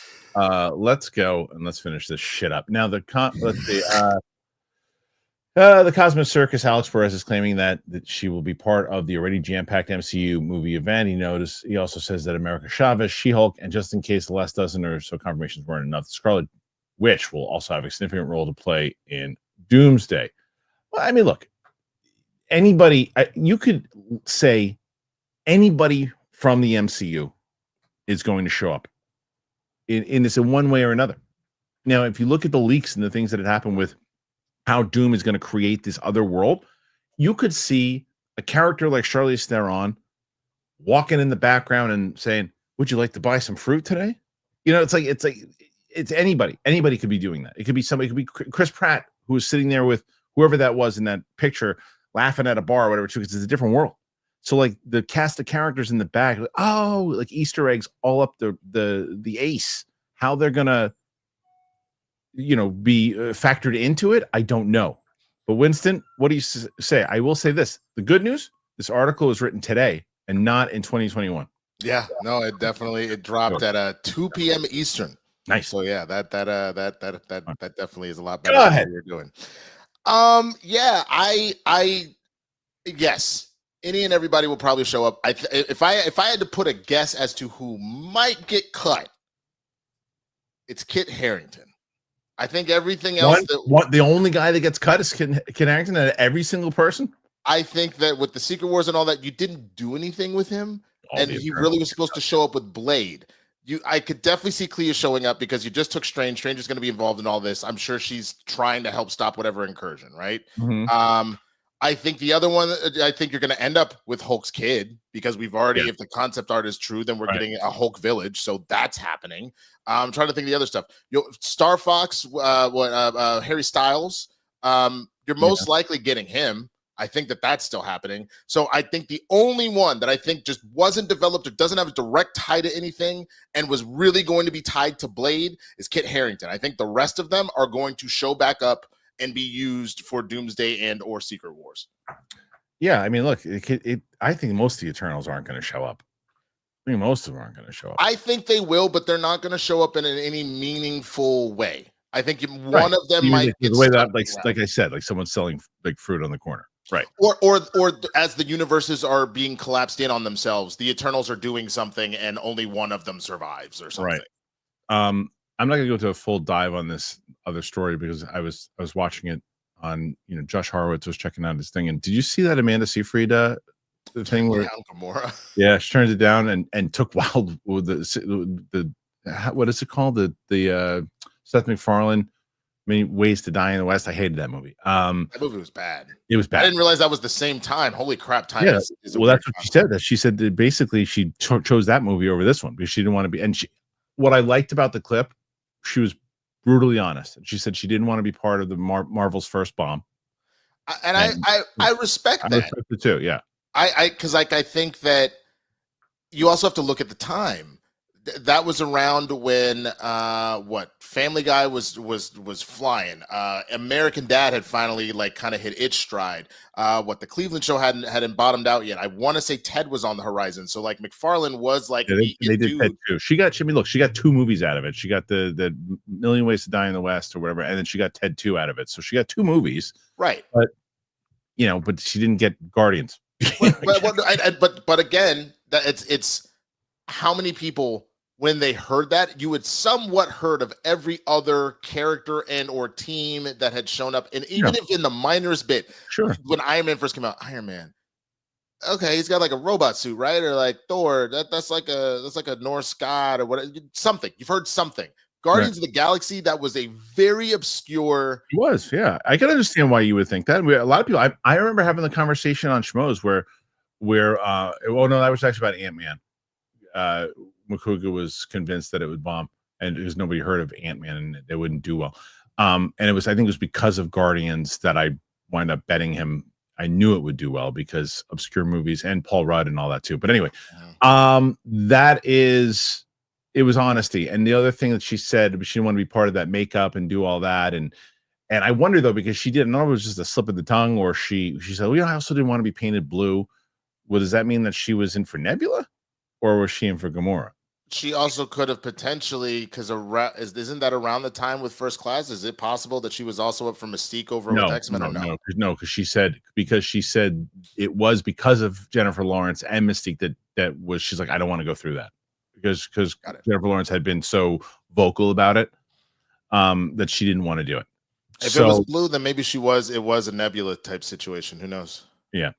Let's go and let's finish this shit up. Now let's see. The Cosmic Circus, Alex Perez is claiming that she will be part of the already jam-packed MCU movie event. He also says that America Chavez, She-Hulk, and just in case the last dozen or so confirmations weren't enough, Scarlet Witch will also have a significant role to play in Doomsday. Well, I mean, look, you could say anybody from the MCU is going to show up in this in one way or another. Now, if you look at the leaks and the things that had happened with how Doom is going to create this other world, you could see a character like Charlize Theron walking in the background and saying, "Would you like to buy some fruit today?" You know, it's anybody. Anybody could be doing that. It could be somebody. It could be Chris Pratt, who was sitting there with whoever that was in that picture, laughing at a bar or whatever, because it's a different world. So like the cast of characters in the back, like Easter eggs all up the ace. How they're gonna, be factored into it, I don't know. But Winston, what do you say? I will say this: the good news, this article was written today and not in 2021. Yeah, no, it dropped at 2 p.m. Eastern. Nice. So yeah, that definitely is a lot better than what you're doing. Yes. Any and everybody will probably show up. If I had to put a guess as to who might get cut, it's Kit Harington. I think everything else. The only guy that gets cut is Kit Harington, and every single person. I think that with the Secret Wars and all that, you didn't do anything with him, and he really was supposed to show up with Blade. I could definitely see Clea showing up because you just took Strange. Strange is going to be involved in all this. I'm sure she's trying to help stop whatever incursion, right? Mm-hmm. I think the other one, I think you're going to end up with Hulk's kid because we've already, if the concept art is true, then we're getting a Hulk village. So that's happening. I'm trying to think of the other stuff. Star Fox, Harry Styles, you're most likely getting him. I think that's still happening. So I think the only one that I think just wasn't developed or doesn't have a direct tie to anything and was really going to be tied to Blade is Kit Harington. I think the rest of them are going to show back up and be used for Doomsday and or Secret Wars. Yeah, I mean, look, I think most of the Eternals aren't going to show up. I think most of them aren't going to show up. I think they will, but they're not going to show up in any meaningful way. I think one Right. of them You might the way that, like I said, like someone selling like fruit on the corner. Right. Or as the universes are being collapsed in on themselves, the Eternals are doing something and only one of them survives or something. Right. I'm not going to go to a full dive on this other story because I was watching it on, Josh Horowitz was checking out his thing. And did you see that Amanda Seyfried the thing where Gamora? Yeah, she turns it down and took wild with the what is it called? The Seth MacFarlane Many Ways to Die in the West. I hated that movie. That movie was bad. It was bad. I didn't realize that was the same time. Holy crap! Time. Yeah. Is Well, that's what she said. That she said that basically she chose that movie over this one because she didn't want to be. And what I liked about the clip, she was brutally honest. She said she didn't want to be part of the Marvel's first bomb. I respect that. I respect it too. Yeah. Because I think that you also have to look at the time. That was around when Family Guy was flying. American Dad had finally kind of hit its stride. The Cleveland Show hadn't bottomed out yet. I want to say Ted was on the horizon. So McFarlane was they did Ted too. She got she got 2 movies out of it. She got the Million Ways to Die in the West or whatever, and then she got Ted 2 out of it. So she got 2 movies, right? But but she didn't get Guardians. but again, that it's how many people. When they heard that, you had somewhat heard of every other character and or team that had shown up, and even if in the minorest bit, sure. When Iron Man first came out, Iron Man, okay, he's got a robot suit, right? Or Thor, that's like a Norse god or what? Something you've heard something. Guardians of the Galaxy, that was a very obscure. It was, yeah. I can understand why you would think that. A lot of people. I remember having the conversation on Schmoes where no, that was actually about Ant-Man. McCouga was convinced that it would bomb, and because nobody heard of Ant-Man and it wouldn't do well. And I think it was because of Guardians that I wound up betting him. I knew it would do well because obscure movies and Paul Rudd and all that too. But anyway, it was honesty. And the other thing that she said, she didn't want to be part of that makeup and do all that. And I wonder though, because she didn't know it was just a slip of the tongue, or she said, well, I also didn't want to be painted blue. Well, does that mean that she was in for Nebula? Or was she in for Gamora? She also could have potentially, because isn't that around the time with First Class? Is it possible that she was also up for Mystique over with X-Men? No, because she said it was because of Jennifer Lawrence and Mystique that was. She's like, I don't want to go through that because Jennifer Lawrence had been so vocal about it that she didn't want to do it. If it was blue, then maybe it was a Nebula type situation. Who knows? Yeah.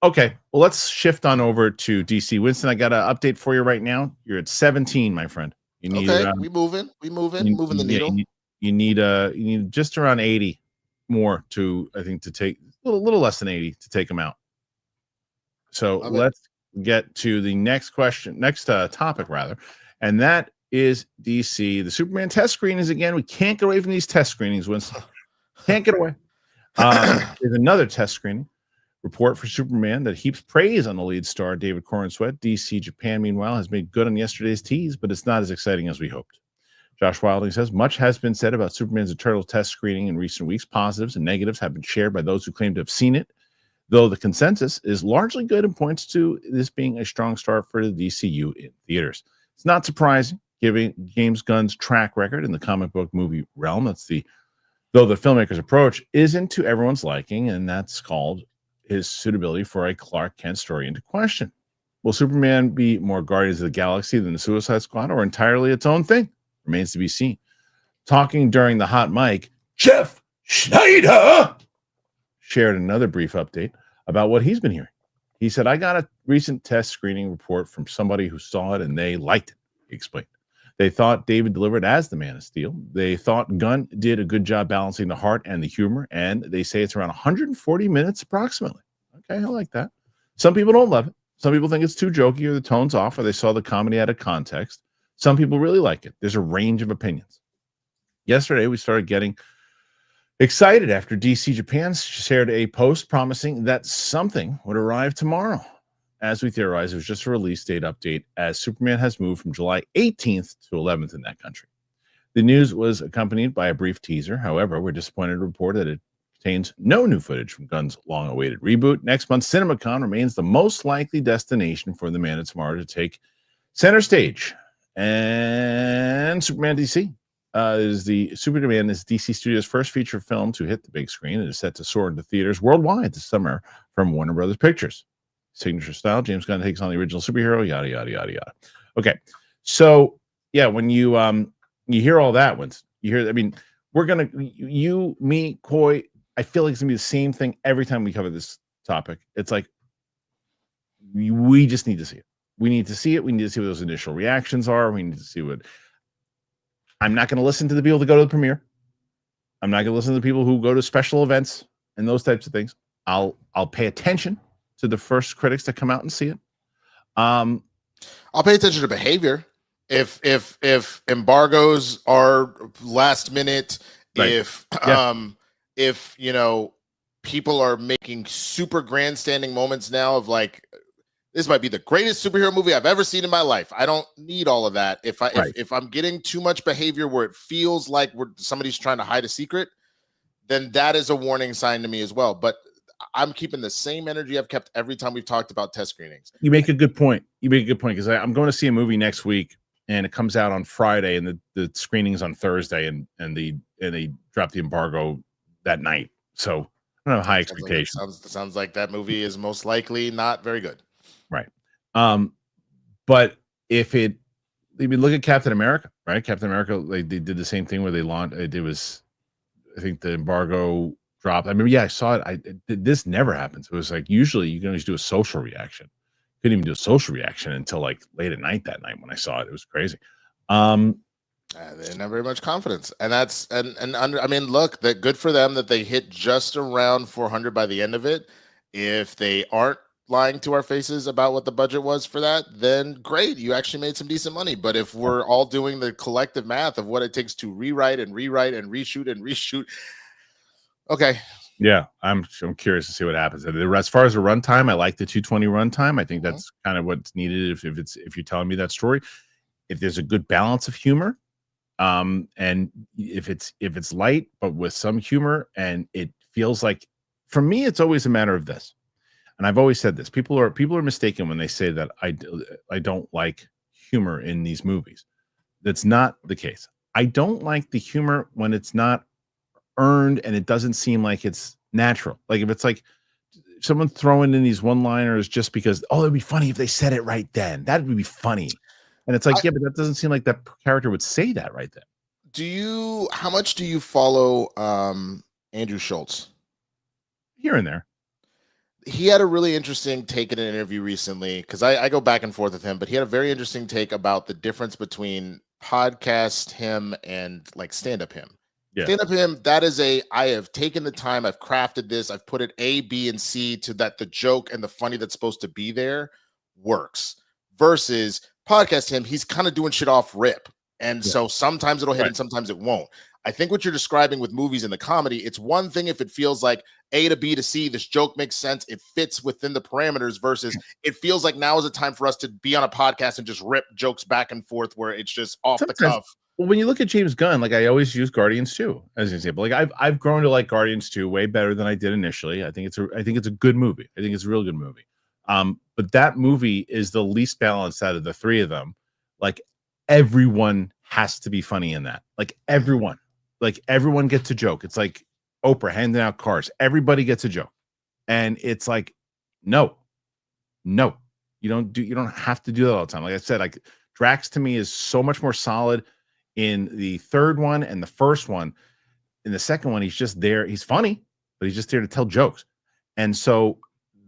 Okay, well, let's shift on over to DC. Winston, I got an update for you right now. You're at 17, my friend. You need, we moving the needle. You need just around 80 more to take a little less than 80 to take them out. So let's get to the next topic rather, and that is DC. The Superman test screenings again. We can't get away from these test screenings, Winston. Can't get away. There's another test screening report for Superman that heaps praise on the lead star, David Corenswet. DC Japan, meanwhile, has made good on yesterday's tease, but it's not as exciting as we hoped. Josh Wilding says, much has been said about Superman's Eternal test screening in recent weeks. Positives and negatives have been shared by those who claim to have seen it, though the consensus is largely good and points to this being a strong start for the DCU in theaters. It's not surprising, given James Gunn's track record in the comic book movie realm. Though the filmmaker's approach isn't to everyone's liking, and that's called his suitability for a Clark Kent story into question. Will Superman be more Guardians of the Galaxy than the Suicide Squad, or entirely its own thing? Remains to be seen. Talking during the hot mic, Jeff Schneider shared another brief update about what he's been hearing. He said, I got a recent test screening report from somebody who saw it and they liked it, he explained. They thought David delivered as the Man of Steel. They thought Gunn did a good job balancing the heart and the humor, and they say it's around 140 minutes approximately. Okay, I like that. Some people don't love it. Some people think it's too jokey or the tone's off or they saw the comedy out of context. Some people really like it. There's a range of opinions. Yesterday, we started getting excited after DC Japan shared a post promising that something would arrive tomorrow. As we theorize, it was just a release date update as Superman has moved from July 18th to 11th in that country. The news was accompanied by a brief teaser. However, we're disappointed to report that it contains no new footage from Gunn's long-awaited reboot. Next month, CinemaCon remains the most likely destination for the man tomorrow to take center stage. And Superman DC is DC Studios' first feature film to hit the big screen. It is set to soar into theaters worldwide this summer from Warner Brothers Pictures. Signature style, James Gunn takes on the original superhero, yada yada yada yada. Okay, so yeah, when you hear all that, once you hear, I mean, we're gonna me, Coy. I feel like it's gonna be the same thing every time we cover this topic. It's like we just need to see it. We need to see it. We need to see what those initial reactions are. We need to see what. I'm not going to listen to the people that go to the premiere. I'm not going to listen to the people who go to special events and those types of things. I'll pay attention to the first critics that come out and see it. I'll pay attention to behavior. If embargoes are last minute, Right. if you know, people are making super grandstanding moments now of like, this might be the greatest superhero movie I've ever seen in my life. I don't need all of that. If I'm getting too much behavior where it feels like somebody's trying to hide a secret, then that is a warning sign to me as well. But I'm keeping the same energy I've kept every time we've talked about test screenings. You make a good point. Because I'm going to see a movie next week, and it comes out on Friday, and the screening's on Thursday, and they drop the embargo that night. So I don't have high expectations. Sounds like that movie is most likely not very good. Right. But if look at Captain America, right? Captain America, they did the same thing where they launched. I think the embargo dropped. I mean, yeah, I saw it. This never happens. It was like usually you can always do a social reaction. Couldn't even do a social reaction until like late at night that night when I saw it. It was crazy. They didn't have very much confidence, and that's I mean, look, that good for them that they hit just around 400 by the end of it. If they aren't lying to our faces about what the budget was for that, then great, you actually made some decent money. But if we're all doing the collective math of what it takes to rewrite and reshoot, okay. Yeah, I'm curious to see what happens. As far as the runtime, I like the 220 runtime. I think that's kind of what's needed if you're telling me that story. If there's a good balance of humor, and if it's light but with some humor, and it feels like, for me, it's always a matter of this. And I've always said this: people are mistaken when they say that I don't like humor in these movies. That's not the case. I don't like the humor when it's not earned and it doesn't seem like it's natural. Like if it's like someone throwing in these one-liners just because, oh, it'd be funny if they said it right then. That would be funny. And it's like, yeah, but that doesn't seem like that character would say that right then. How much do you follow Andrew Schultz? Here and there. He had a really interesting take in an interview recently, because I go back and forth with him, but he had a very interesting take about the difference between podcast him and like stand-up him. Yeah. Stand-up him, that is I have taken the time, I've crafted this, I've put it A, B, and C to that the joke and the funny that's supposed to be there works. Versus podcast him, he's kind of doing shit off rip. And so sometimes it'll hit and sometimes it won't. I think what you're describing with movies and the comedy, it's one thing if it feels like A to B to C, this joke makes sense, it fits within the parameters, versus it feels like now is a time for us to be on a podcast and just rip jokes back and forth where it's just off the cuff. Well, when you look at James Gunn, like I always use Guardians 2 as an example. Like I've grown to like Guardians 2 way better than I did initially. I think it's a good movie. I think it's a real good movie. But that movie is the least balanced out of the three of them. Like everyone has to be funny in that. Like everyone gets a joke. It's like Oprah handing out cars. Everybody gets a joke. And it's like, no, you don't have to do that all the time. Like I said, like Drax to me is so much more solid in the third one and the first one. In the second one, he's just there. He's funny, but he's just there to tell jokes. And so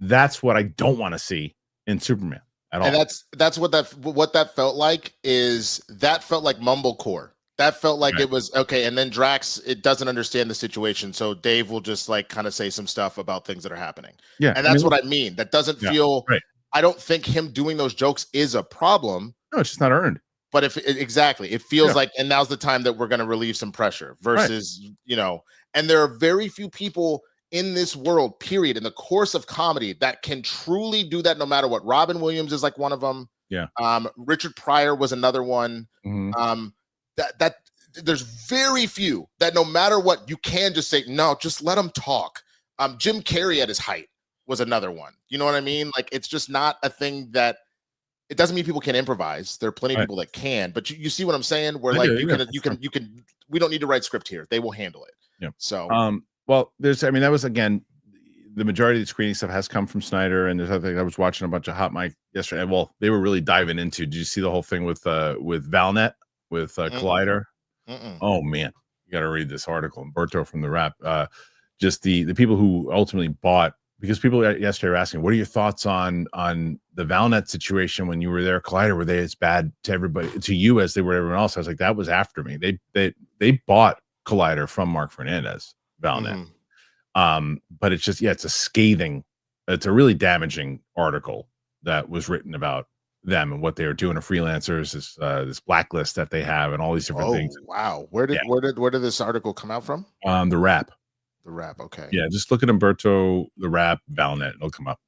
that's what I don't want to see in Superman at all. And that's what that felt like. Is that felt like mumblecore. That felt like it was okay. And then Drax, it doesn't understand the situation. So Dave will just like kind of say some stuff about things that are happening. Yeah. And that's what I mean. That doesn't feel right. I don't think him doing those jokes is a problem. No, it's just not earned. But it feels like, and now's the time that we're going to relieve some pressure versus, and there are very few people in this world, period, in the course of comedy that can truly do that no matter what. Robin Williams is like one of them. Yeah. Richard Pryor was another one. Mm-hmm. That there's very few that no matter what, you can just say, no, just let them talk. Jim Carrey at his height was another one. You know what I mean? Like, it's just not a thing that, it doesn't mean people can improvise. There are plenty of people that can, but you see what I'm saying? Where like you can, we don't need to write script here. They will handle it. Yeah. So, well, that was, again, the majority of the screening stuff has come from Snyder, and there's other things. I was watching a bunch of Hot Mic yesterday. Well, they were really diving into. Did you see the whole thing with Valnet with Collider? Oh man, you got to read this article. Umberto from the Wrap. Just the people who ultimately bought, because people yesterday were asking, what are your thoughts on the Valnet situation when you were there? Collider, were they as bad to everybody, to you, as they were everyone else? I was like, that was after me. They bought Collider from Mark Fernandez, Valnet. But it's just, it's a scathing, it's a really damaging article that was written about them and what they were doing to freelancers, this blacklist that they have and all these different things. Wow. Where did this article come out from? The Wrap. The Wrap, okay. Yeah, just look at Umberto, the Wrap, Valnet, it'll come up.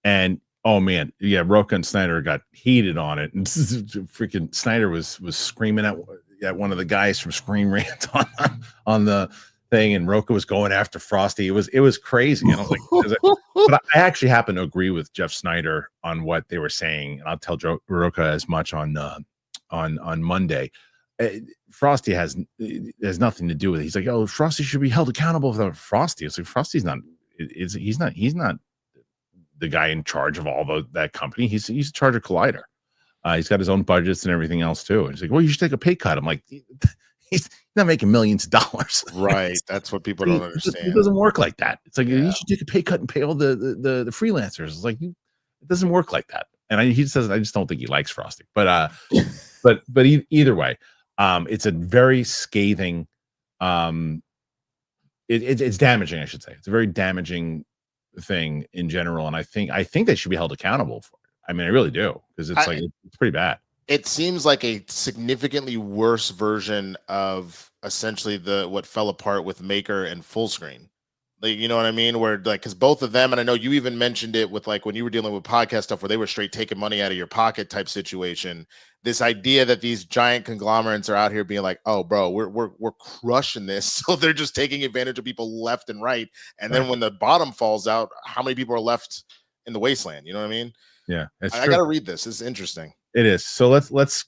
And oh man, yeah, Roca and Snyder got heated on it, and freaking Snyder was screaming at one of the guys from Screen Rant on the thing, and Roca was going after Frosty. It was crazy. And I was like, but I actually happen to agree with Jeff Snyder on what they were saying, and I'll tell Roca as much on Monday. Frosty has nothing to do with it. He's like, oh, Frosty should be held accountable for Frosty. It's like, Frosty's not. He's not the guy in charge of all that company. He's in charge of Collider. He's got his own budgets and everything else too. And he's like, well, you should take a pay cut. I'm like, he's not making millions of dollars. Right. That's what people don't understand. It doesn't work like that. It's like, you should take a pay cut and pay all the freelancers. It's like, it doesn't work like that. And he says, I just don't think he likes Frosty. But either way, it's a very scathing, it's damaging, I should say. It's a very damaging thing in general. And I think they should be held accountable for it. I mean, I really do, because it's pretty bad. It seems like a significantly worse version of essentially what fell apart with Maker and Full Screen. Like, you know what I mean? Where like, because both of them, and I know you even mentioned it with like when you were dealing with podcast stuff, where they were straight taking money out of your pocket type situation. This idea that these giant conglomerates are out here being like, oh, bro, we're crushing this, so they're just taking advantage of people left and right. And then when the bottom falls out, how many people are left in the wasteland? You know what I mean? Yeah, I got to read this. It's interesting. It is. So let's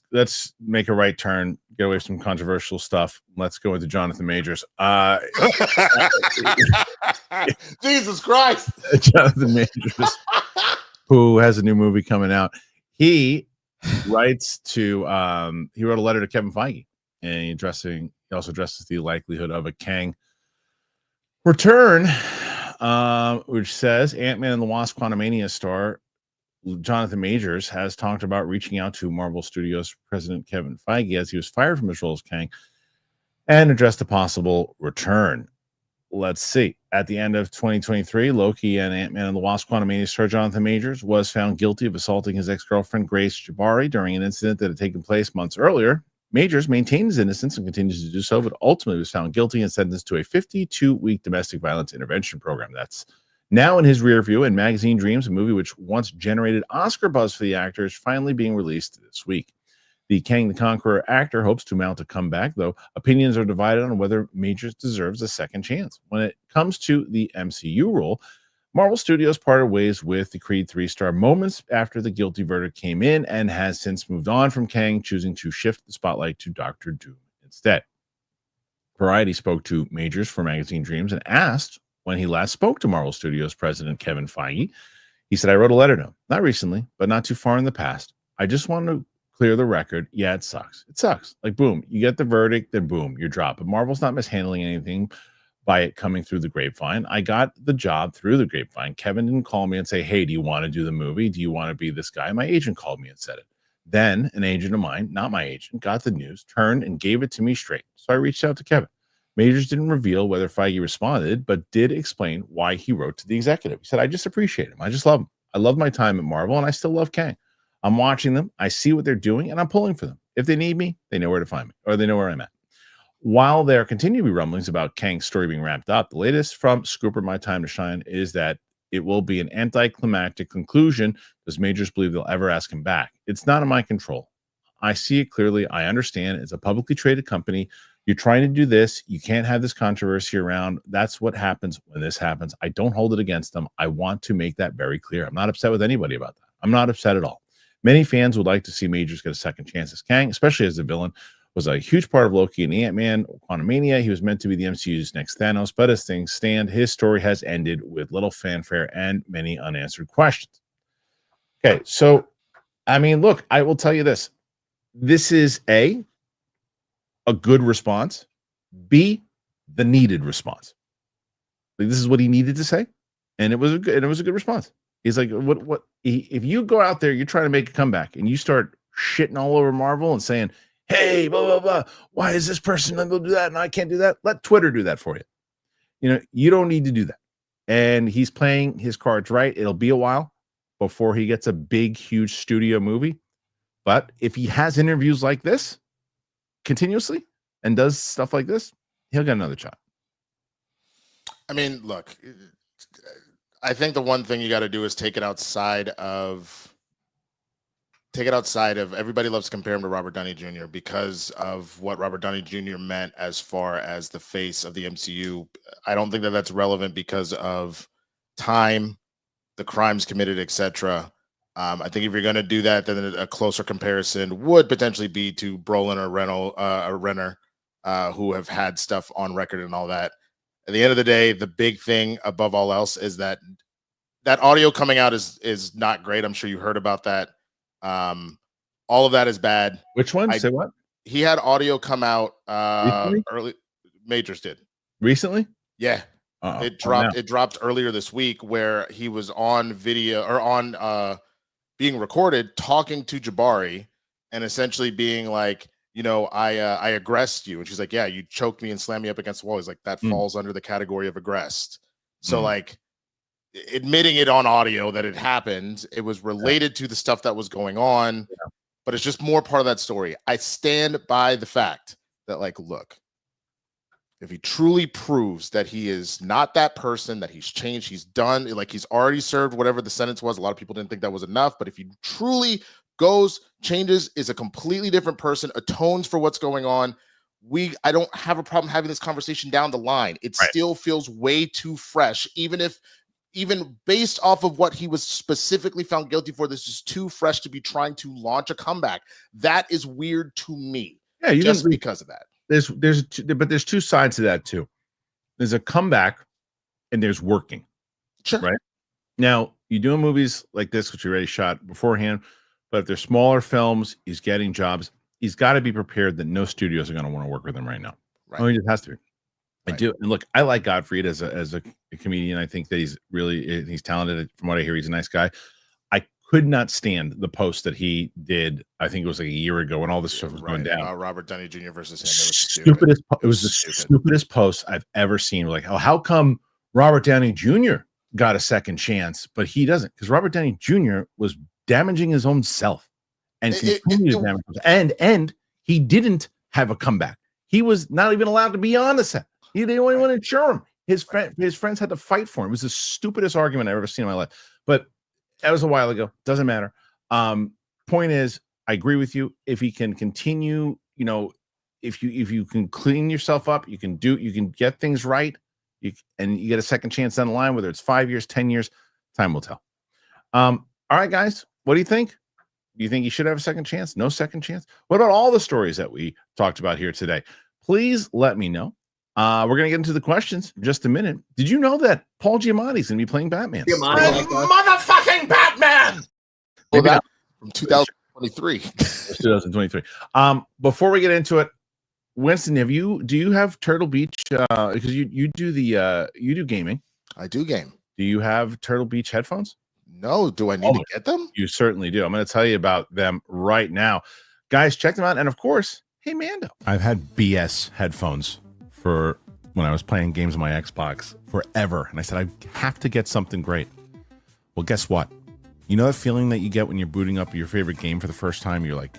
make a right turn, get away from controversial stuff. Let's go into Jonathan Majors. Jesus Christ. Jonathan Majors, who has a new movie coming out. He writes to he wrote a letter to Kevin Feige, and he also addresses the likelihood of a Kang return, which says Ant-Man and the Wasp: Quantumania star Jonathan Majors has talked about reaching out to Marvel Studios president Kevin Feige as he was fired from his role as Kang and addressed a possible return. Let's see. At the end of 2023, Loki and Ant-Man and the Wasp: Quantumania star Jonathan Majors was found guilty of assaulting his ex-girlfriend Grace Jabari during an incident that had taken place months earlier. Majors maintained his innocence and continues to do so, but ultimately was found guilty and sentenced to a 52-week domestic violence intervention program. That's now in his rear view, and Magazine Dreams, a movie which once generated Oscar buzz for the actor, is finally being released this week. The Kang the Conqueror actor hopes to mount a comeback, though opinions are divided on whether Majors deserves a second chance. When it comes to the MCU role, Marvel Studios parted ways with the Creed 3 star moments after the guilty verdict came in, and has since moved on from Kang, choosing to shift the spotlight to Doctor Doom instead. Variety spoke to Majors for Magazine Dreams and asked when he last spoke to Marvel Studios president Kevin Feige. He said, I wrote a letter to him, not recently, but not too far in the past. I just want to clear the record. Yeah, it sucks. It sucks. Like, boom, you get the verdict, then boom, you're dropped. But Marvel's not mishandling anything by it coming through the grapevine. I got the job through the grapevine. Kevin didn't call me and say, hey, do you want to do the movie? Do you want to be this guy? My agent called me and said it. Then an agent of mine, not my agent, got the news, turned and gave it to me straight. So I reached out to Kevin. Majors didn't reveal whether Feige responded, but did explain why he wrote to the executive. He said, I just appreciate him. I just love him. I love my time at Marvel, and I still love Kang. I'm watching them. I see what they're doing, and I'm pulling for them. If they need me, they know where to find me, or they know where I'm at. While there continue to be rumblings about Kang's story being wrapped up, the latest from Scooper My Time to Shine is that it will be an anticlimactic conclusion. Does Majors believe they'll ever ask him back? It's not in my control. I see it clearly. I understand. It's a publicly traded company. You're trying to do this. You can't have this controversy around. That's what happens when this happens. I don't hold it against them. I want to make that very clear. I'm not upset with anybody about that. I'm not upset at all. Many fans would like to see Majors get a second chance as Kang, especially as the villain. Was a huge part of Loki and Ant-Man, Quantumania. He was meant to be the MCU's next Thanos, but as things stand, his story has ended with little fanfare and many unanswered questions. Okay, so, I mean, look, I will tell you this. This is A, good response, B, the needed response. Like, this is what he needed to say, and it was a good response. He's like, if you go out there, you're trying to make a comeback, and you start shitting all over Marvel and saying, hey, blah, blah, blah, why is this person going to do that and I can't do that? Let Twitter do that for you. You know, you don't need to do that. And he's playing his cards right. It'll be a while before he gets a big, huge studio movie. But if he has interviews like this continuously and does stuff like this, he'll get another shot. I mean, look, I think the one thing you got to do is take it outside of everybody loves to compare him to Robert Downey Jr. because of what Robert Downey Jr. meant as far as the face of the MCU. I don't think that that's relevant because of time, the crimes committed, etc. I think if you're going to do that, then a closer comparison would potentially be to Brolin or Renner, who have had stuff on record and all that. At the end of the day, the big thing above all else is that audio coming out is not great. I'm sure you heard about that. All of that is bad. Which one? Say what? He had audio come out early. Majors did recently. Yeah. Uh-oh. It dropped earlier this week where he was on video or on being recorded talking to Jabari and essentially being like, you know, I aggressed you. And she's like, yeah, you choked me and slammed me up against the wall. He's like, that falls under the category of aggressed. So like admitting it on audio that it happened, it was related to the stuff that was going on, but it's just more part of that story. I stand by the fact that, like, look, if he truly proves that he is not that person, that he's changed, he's done, like he's already served whatever the sentence was. A lot of people didn't think that was enough, but if he truly goes, changes, is a completely different person, atones for what's going on, I don't have a problem having this conversation down the line. It still feels way too fresh, even based off of what he was specifically found guilty for. This is too fresh to be trying to launch a comeback. That is weird to me. Yeah, just because of that. But there's two sides to that too. There's a comeback and there's working. Sure. Right. Now, you're doing movies like this, which you already shot beforehand, but if they're smaller films, he's getting jobs. He's got to be prepared that no studios are going to want to work with him right now. Right. Oh, he just has to be. I do. And look, I like Gottfried as a comedian. I think that he's talented. From what I hear, he's a nice guy. I could not stand the post that he did. I think it was like a year ago when all this stuff was going down. Robert Downey Jr. versus him. It was the stupidest post I've ever seen. Like, how come Robert Downey Jr. got a second chance, but he doesn't? Because Robert Downey Jr. was damaging his own self and continued to damage himself. And he didn't have a comeback. He was not even allowed to be on the set. They didn't want to insure him. His friends had to fight for him. It was the stupidest argument I've ever seen in my life. But that was a while ago. Doesn't matter. Point is, I agree with you. If he can continue, you know, if you can clean yourself up, you can get things right, and you get a second chance down the line, whether it's 5 years, 10 years, time will tell. All right, guys, what do you think? Do you think he should have a second chance? No second chance? What about all the stories that we talked about here today? Please let me know. We're going to get into the questions in just a minute. Did you know that Paul Giamatti's going to be playing Batman? Motherfucking Batman! Well, that from 2023. 2023. Before we get into it, Winston, do you have Turtle Beach? Because you do gaming. I do game. Do you have Turtle Beach headphones? No. Do I need to get them? You certainly do. I'm going to tell you about them right now. Guys, check them out. And of course, hey, Mando. I've had BS headphones for when I was playing games on my Xbox forever. And I said, I have to get something great. Well, guess what? You know that feeling that you get when you're booting up your favorite game for the first time? You're like,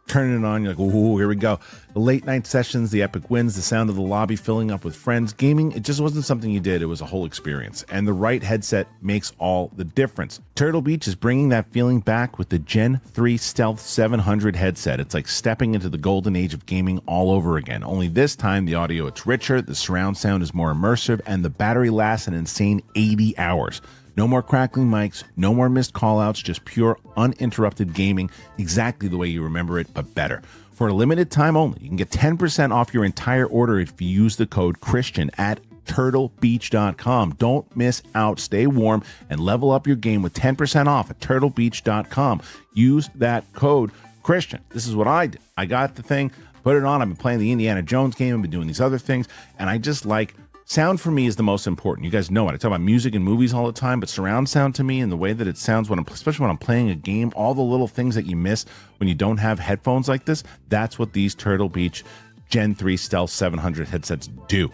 turning it on, you're like, ooh, here we go. The late night sessions, the epic wins, the sound of the lobby filling up with friends. Gaming, it just wasn't something you did. It was a whole experience. And the right headset makes all the difference. Turtle Beach is bringing that feeling back with the Gen 3 Stealth 700 headset. It's like stepping into the golden age of gaming all over again. Only this time, the audio, it's richer, the surround sound is more immersive, and the battery lasts an insane 80 hours. No more crackling mics, no more missed callouts, just pure, uninterrupted gaming, exactly the way you remember it, but better. For a limited time only, you can get 10% off your entire order if you use the code Kristian at turtlebeach.com. Don't miss out. Stay warm and level up your game with 10% off at turtlebeach.com. Use that code Kristian. This is what I did. I got the thing, put it on. I've been playing the Indiana Jones game. I've been doing these other things, and I just like... Sound for me is the most important. You guys know it. I talk about music and movies all the time, but surround sound to me and the way that it sounds especially when I'm playing a game, all the little things that you miss when you don't have headphones like this, that's what these Turtle Beach Gen 3 Stealth 700 headsets do.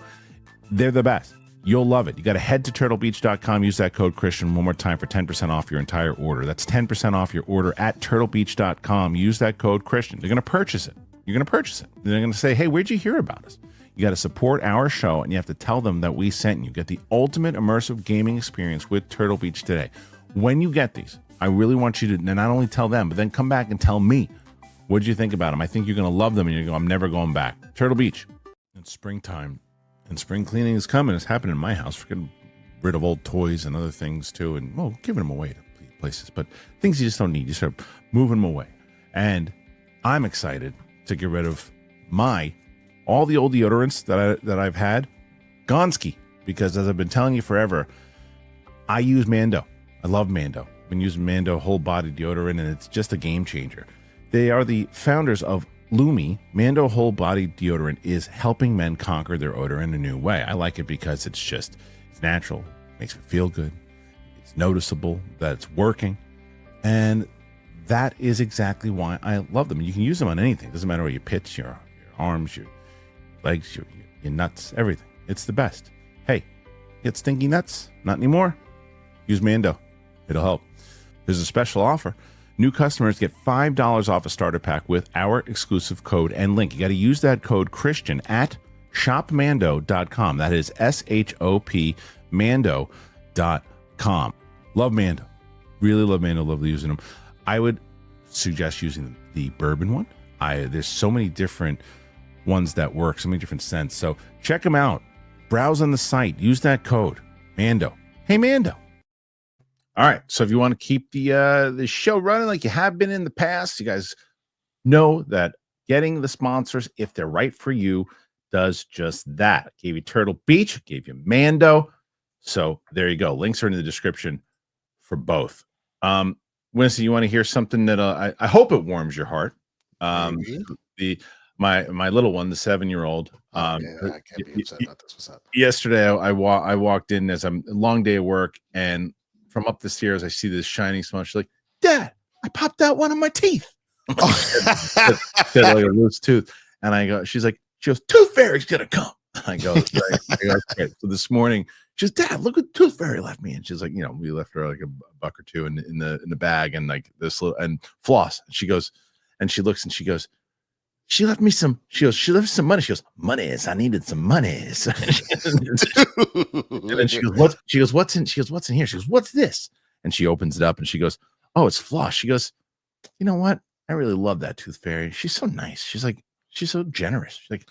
They're the best. You'll love it. You got to head to turtlebeach.com, use that code Kristian one more time for 10% off your entire order. That's 10% off your order at turtlebeach.com. Use that code Kristian. They're going to purchase it. You're going to purchase it. They're going to say, hey, where'd you hear about us? You got to support our show, and you have to tell them that we sent you. Get the ultimate immersive gaming experience with Turtle Beach today. When you get these, I really want you to not only tell them, but then come back and tell me, what did you think about them? I think you're going to love them, and you're going to go, I'm never going back. Turtle Beach. It's springtime, and spring cleaning is coming. It's happening in my house. We're getting rid of old toys and other things, too, and, well, giving them away to places. But things you just don't need, you start moving them away. And I'm excited to get rid of all the old deodorants that I've had, Gonski, because as I've been telling you forever, I use MANDO. I love MANDO. I've been using MANDO whole body deodorant, and it's just a game changer. They are the founders of Lumi. MANDO whole body deodorant is helping men conquer their odor in a new way. I like it because it's natural, makes me feel good. It's noticeable that it's working, and that is exactly why I love them. You can use them on anything. It doesn't matter what you pitch, your arms, your legs, your nuts, everything. It's the best. Hey, you get stinky nuts? Not anymore? Use MANDO. It'll help. There's a special offer. New customers get $5 off a starter pack with our exclusive code and link. You got to use that code Kristian at shopmando.com. That is SHOP Mando.com. Love MANDO. Really love MANDO. Love using them. I would suggest using the bourbon one. There's so many different ones that work, so many different scents. So check them out. Browse on the site. Use that code MANDO. Hey, MANDO. All right. So if you want to keep the show running like you have been in the past, you guys know that getting the sponsors, if they're right for you, does just that. I gave you Turtle Beach, gave you MANDO. So there you go. Links are in the description for both. Winston, you want to hear something that I hope it warms your heart. My little one, the 7-year-old. I can't be upset about this. What's up? Yesterday, I walked in as I'm a long day of work, and from up the stairs, I see this shining smile. She's like, "Dad, I popped out one of my teeth." She had like a loose tooth, and I go. She goes, "Tooth Fairy's gonna come." I go, okay. So this morning, she goes, "Dad, look what Tooth Fairy left me." And she's like, we left her like a buck or two in the bag, and like this little and floss. And she goes, and she looks, and she goes, she left me some. She left some money. She goes, "Monies. I needed some monies." And then she goes, "What?" She goes, "What's in?" She goes, "What's in here?" She goes, "What's this?" And she opens it up, and she goes, "Oh, it's floss." She goes, "You know what? I really love that Tooth Fairy. She's so nice. She's so generous." She's like,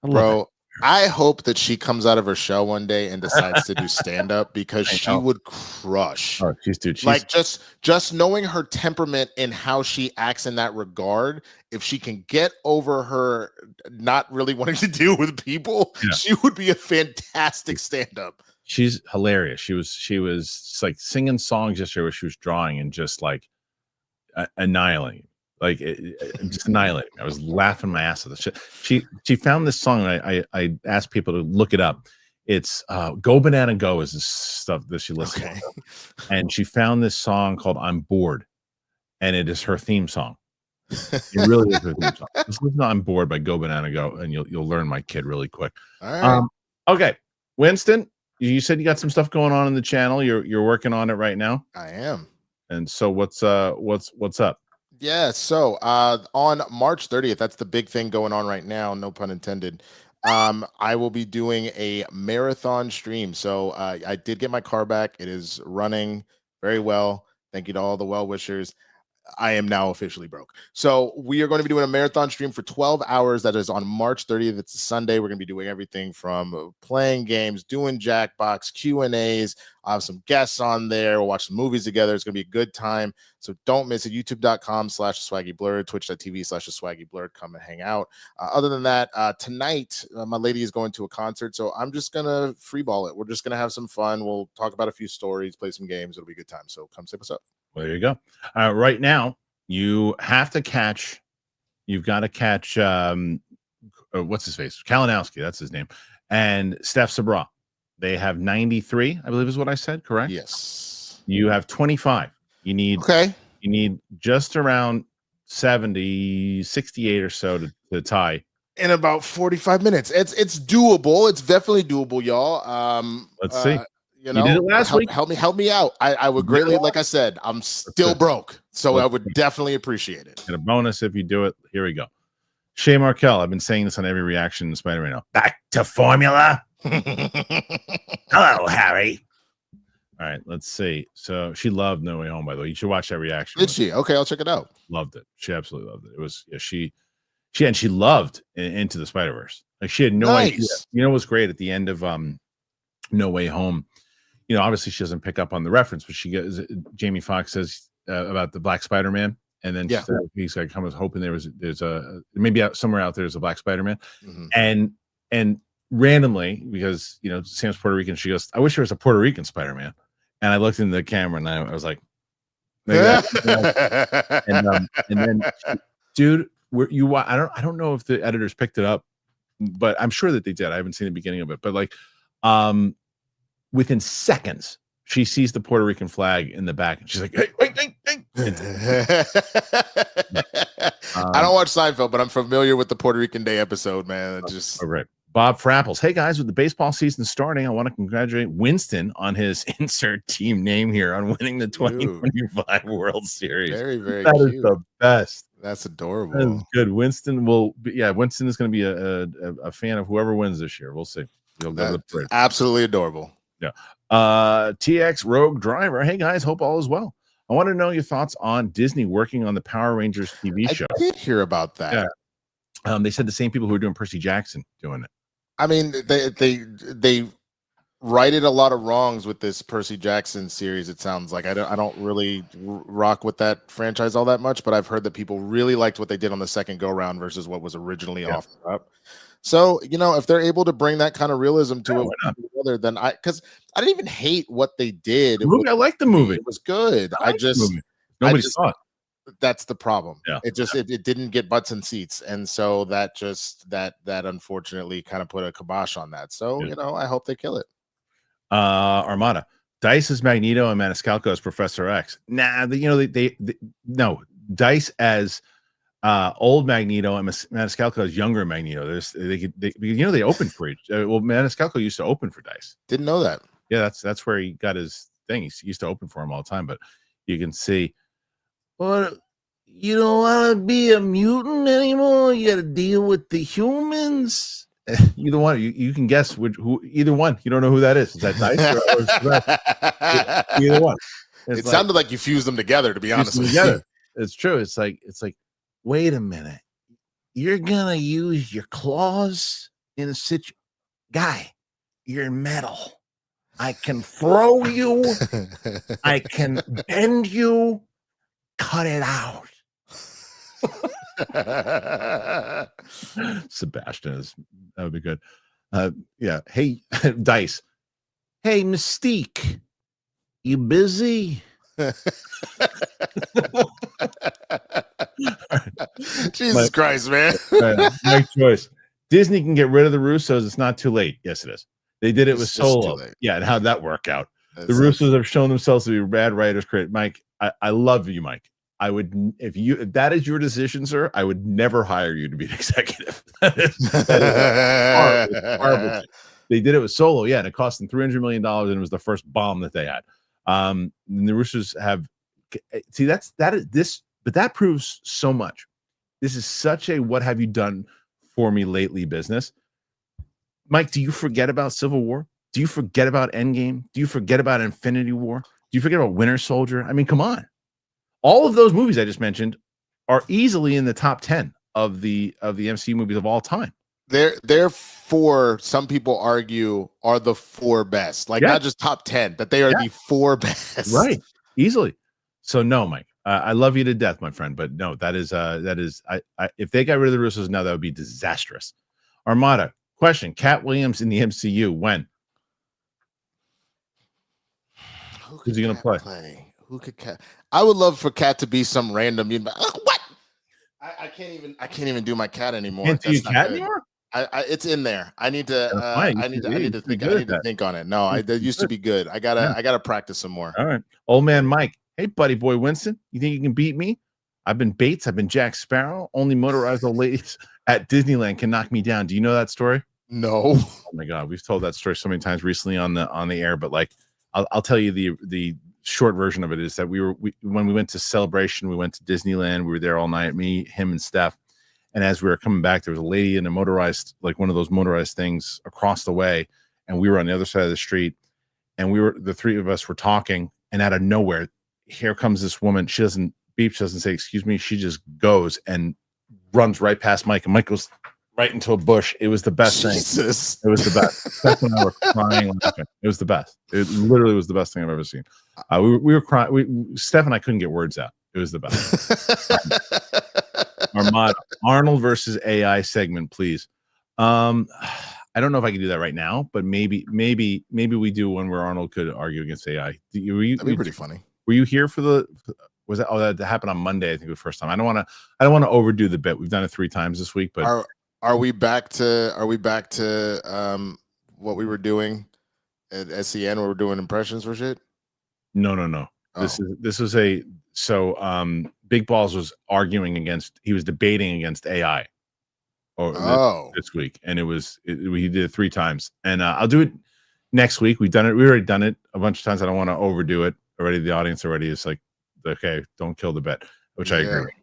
"I love Bro, that." I hope that she comes out of her shell one day and decides to do stand up, because she would crush. Oh, she's like just knowing her temperament and how she acts in that regard. If she can get over her not really wanting to deal with people, she would be a fantastic stand up. She's hilarious. She was like singing songs yesterday where she was drawing and just like annihilating. Like just annihilating. I was laughing my ass off. She found this song. And I asked people to look it up. It's "Go Banana Go" is this stuff that she listens to, and she found this song called "I'm Bored," and it is her theme song. It really is her theme song. Just listen to "I'm Bored" by Go Banana Go, and you'll learn my kid really quick. All right. Okay, Winston, you said you got some stuff going on in the channel. You're working on it right now. I am. And so what's up? Yeah, so on March 30th, that's the big thing going on right now, no pun intended. I will be doing a marathon stream. So I did get my car back. It is running very well. Thank you to all the well wishers. I am now officially broke. So we are going to be doing a marathon stream for 12 hours. That is on March 30th. It's a Sunday. We're going to be doing everything from playing games, doing Jackbox, Q&As. I'll have some guests on there. We'll watch some movies together. It's going to be a good time. So don't miss it. YouTube.com/swaggyblurred, Twitch.tv/swaggyblurred. Come and hang out. Other than that, tonight, my lady is going to a concert. So I'm just going to freeball it. We're just going to have some fun. We'll talk about a few stories, play some games. It'll be a good time. So come say what's up. Well, there you go. Right now, you have to catch. You've got to catch. What's his face? Kalinowski. That's his name. And Steph Sabra. They have 93, I believe, is what I said. Correct. Yes. You have 25. You need. Okay. You need just around 70, 68 or so to tie. In about 45 minutes. It's doable. It's definitely doable, y'all. Let's see. You did it last week. Help me out. I would greatly, like I said, I'm still broke. So I would definitely appreciate it. Get a bonus if you do it. Here we go. Shay Markel. I've been saying this on every reaction in Spider-Man now. Back to formula. Hello, Harry. All right, let's see. So she loved No Way Home, by the way. You should watch that reaction. Did she? Okay, I'll check it out. Loved it. She absolutely loved it. It was she loved Into the Spider-Verse. Like she had no idea. You know what's great at the end of No Way Home? You know, obviously she doesn't pick up on the reference, but she goes. Jamie Foxx says about the Black Spider-Man, and then he's like, "I was hoping there's a maybe somewhere out there's a Black Spider-Man," and randomly because Sam's Puerto Rican, she goes, "I wish there was a Puerto Rican Spider-Man," and I looked in the camera and I was like, and then, dude, I don't know if the editors picked it up, but I'm sure that they did. I haven't seen the beginning of it, but like, within seconds, she sees the Puerto Rican flag in the back, and she's like, "Hey, wait!" I don't watch Seinfeld, but I'm familiar with the Puerto Rican Day episode, man. Just right. Bob Frapples. Hey guys, with the baseball season starting, I want to congratulate Winston on his insert team name here on winning the 2025 World Series. Very, very that cute. Is the best. That's adorable. That is good. Winston Winston is going to be a fan of whoever wins this year. We'll see. He'll go to the parade. Absolutely adorable. Yeah. TX Rogue Driver. Hey guys, hope all is well. I want to know your thoughts on Disney working on the Power Rangers TV show. I did hear about that. Yeah. They said the same people who are doing Percy Jackson doing it. I mean, they righted a lot of wrongs with this Percy Jackson series. It sounds like I don't really rock with that franchise all that much, but I've heard that people really liked what they did on the second go round versus what was originally offered up. So, if they're able to bring that kind of realism to it, then because I didn't even hate what they did. I liked the movie. It was good. Nobody saw it. That's the problem. Yeah. It didn't get butts and seats. And so that unfortunately kind of put a kibosh on that. So, I hope they kill it. Armada. Dice as Magneto and Maniscalco as Professor X. Nah, no. Dice as old Magneto and Maniscalco as younger Magneto. They opened for each. Maniscalco used to open for Dice. Didn't know that. Yeah, that's where he got his thing. He used to open for him all the time. But you can see, well, you don't want to be a mutant anymore. You got to deal with the humans. Either one, you can guess who. Either one, you don't know who that is. Is that Dice? Either one. It sounded like you fused them together. To be honest with you, it's true. It's like. Wait a minute. You're gonna use your claws in a situation. Guy, you're metal. I can throw you. I can bend you. Cut it out. Sebastian that would be good. Yeah. Hey, Dice. Hey, Mystique. You busy? Jesus Christ, man. My choice. Disney can get rid of the Russos. It's not too late. Yes, it is. They did it with Solo. Yeah, and how'd that work out? The Russos have shown themselves to be bad writers. Mike, I love you, Mike. I would, if that is your decision, sir, I would never hire you to be an executive. that is horrible. They did it with Solo, and it cost them $300 million, and it was the first bomb that they had. And the Russos have this But that proves so much. This is such a what have you done for me lately business. Mike, do you forget about Civil War? Do you forget about Endgame? Do you forget about Infinity War? Do you forget about Winter Soldier? I mean, come on. All of those movies I just mentioned are easily in the top 10 of the MCU movies of all time. They're four, some people argue, are the four best. Like, not just top 10, that they are the four best. Right. Easily. So no, Mike. I love you to death, my friend, but no, that is if they got rid of the Russos now, that would be disastrous. Armada, question: Cat Williams in the MCU, when? Who's he going to play? Who could Cat? I would love for Cat to be some random. What? I can't even do my Cat anymore. Can't do your Cat anymore? It's in there. I need to. I need to think. I need to think on it. No, that used to be good. I gotta practice some more. All right, old man Mike. Hey, buddy boy Winston. You think you can beat me? I've been Bates. I've been Jack Sparrow. Only motorized old ladies at Disneyland can knock me down. Do you know that story? No. Oh my God, we've told that story so many times recently on the air. But like, I'll tell you the short version of it is that when we went to Celebration, we went to Disneyland. We were there all night. Me, him, and Steph. And as we were coming back, there was a lady in a motorized, like one of those motorized things across the way, and we were on the other side of the street. And the three of us were talking, and out of nowhere, here comes this woman. She doesn't beep. She doesn't say, excuse me. She just goes and runs right past Mike. And Mike goes right into a bush. It was the best thing. It was the best. Steph and I were crying, laughing. It was the best. It literally was the best thing I've ever seen. We were crying. Steph and I couldn't get words out. It was the best. Armada, Arnold versus AI segment, please. I don't know if I can do that right now, but maybe we do one where Arnold could argue against AI. That'd be pretty funny. Were you here for was that? Oh, that happened on Monday, I think, the first time. I don't want to overdo the bit. We've done it 3 times this week, but are we back to what we were doing at SEN where we're doing impressions for shit? No. Oh. This was Big Balls was he was debating against AI this week, and we did it 3 times, and I'll do it next week. We already done it a bunch of times. I don't want to overdo it already. The audience already is like, okay, don't kill the bet, which I agree.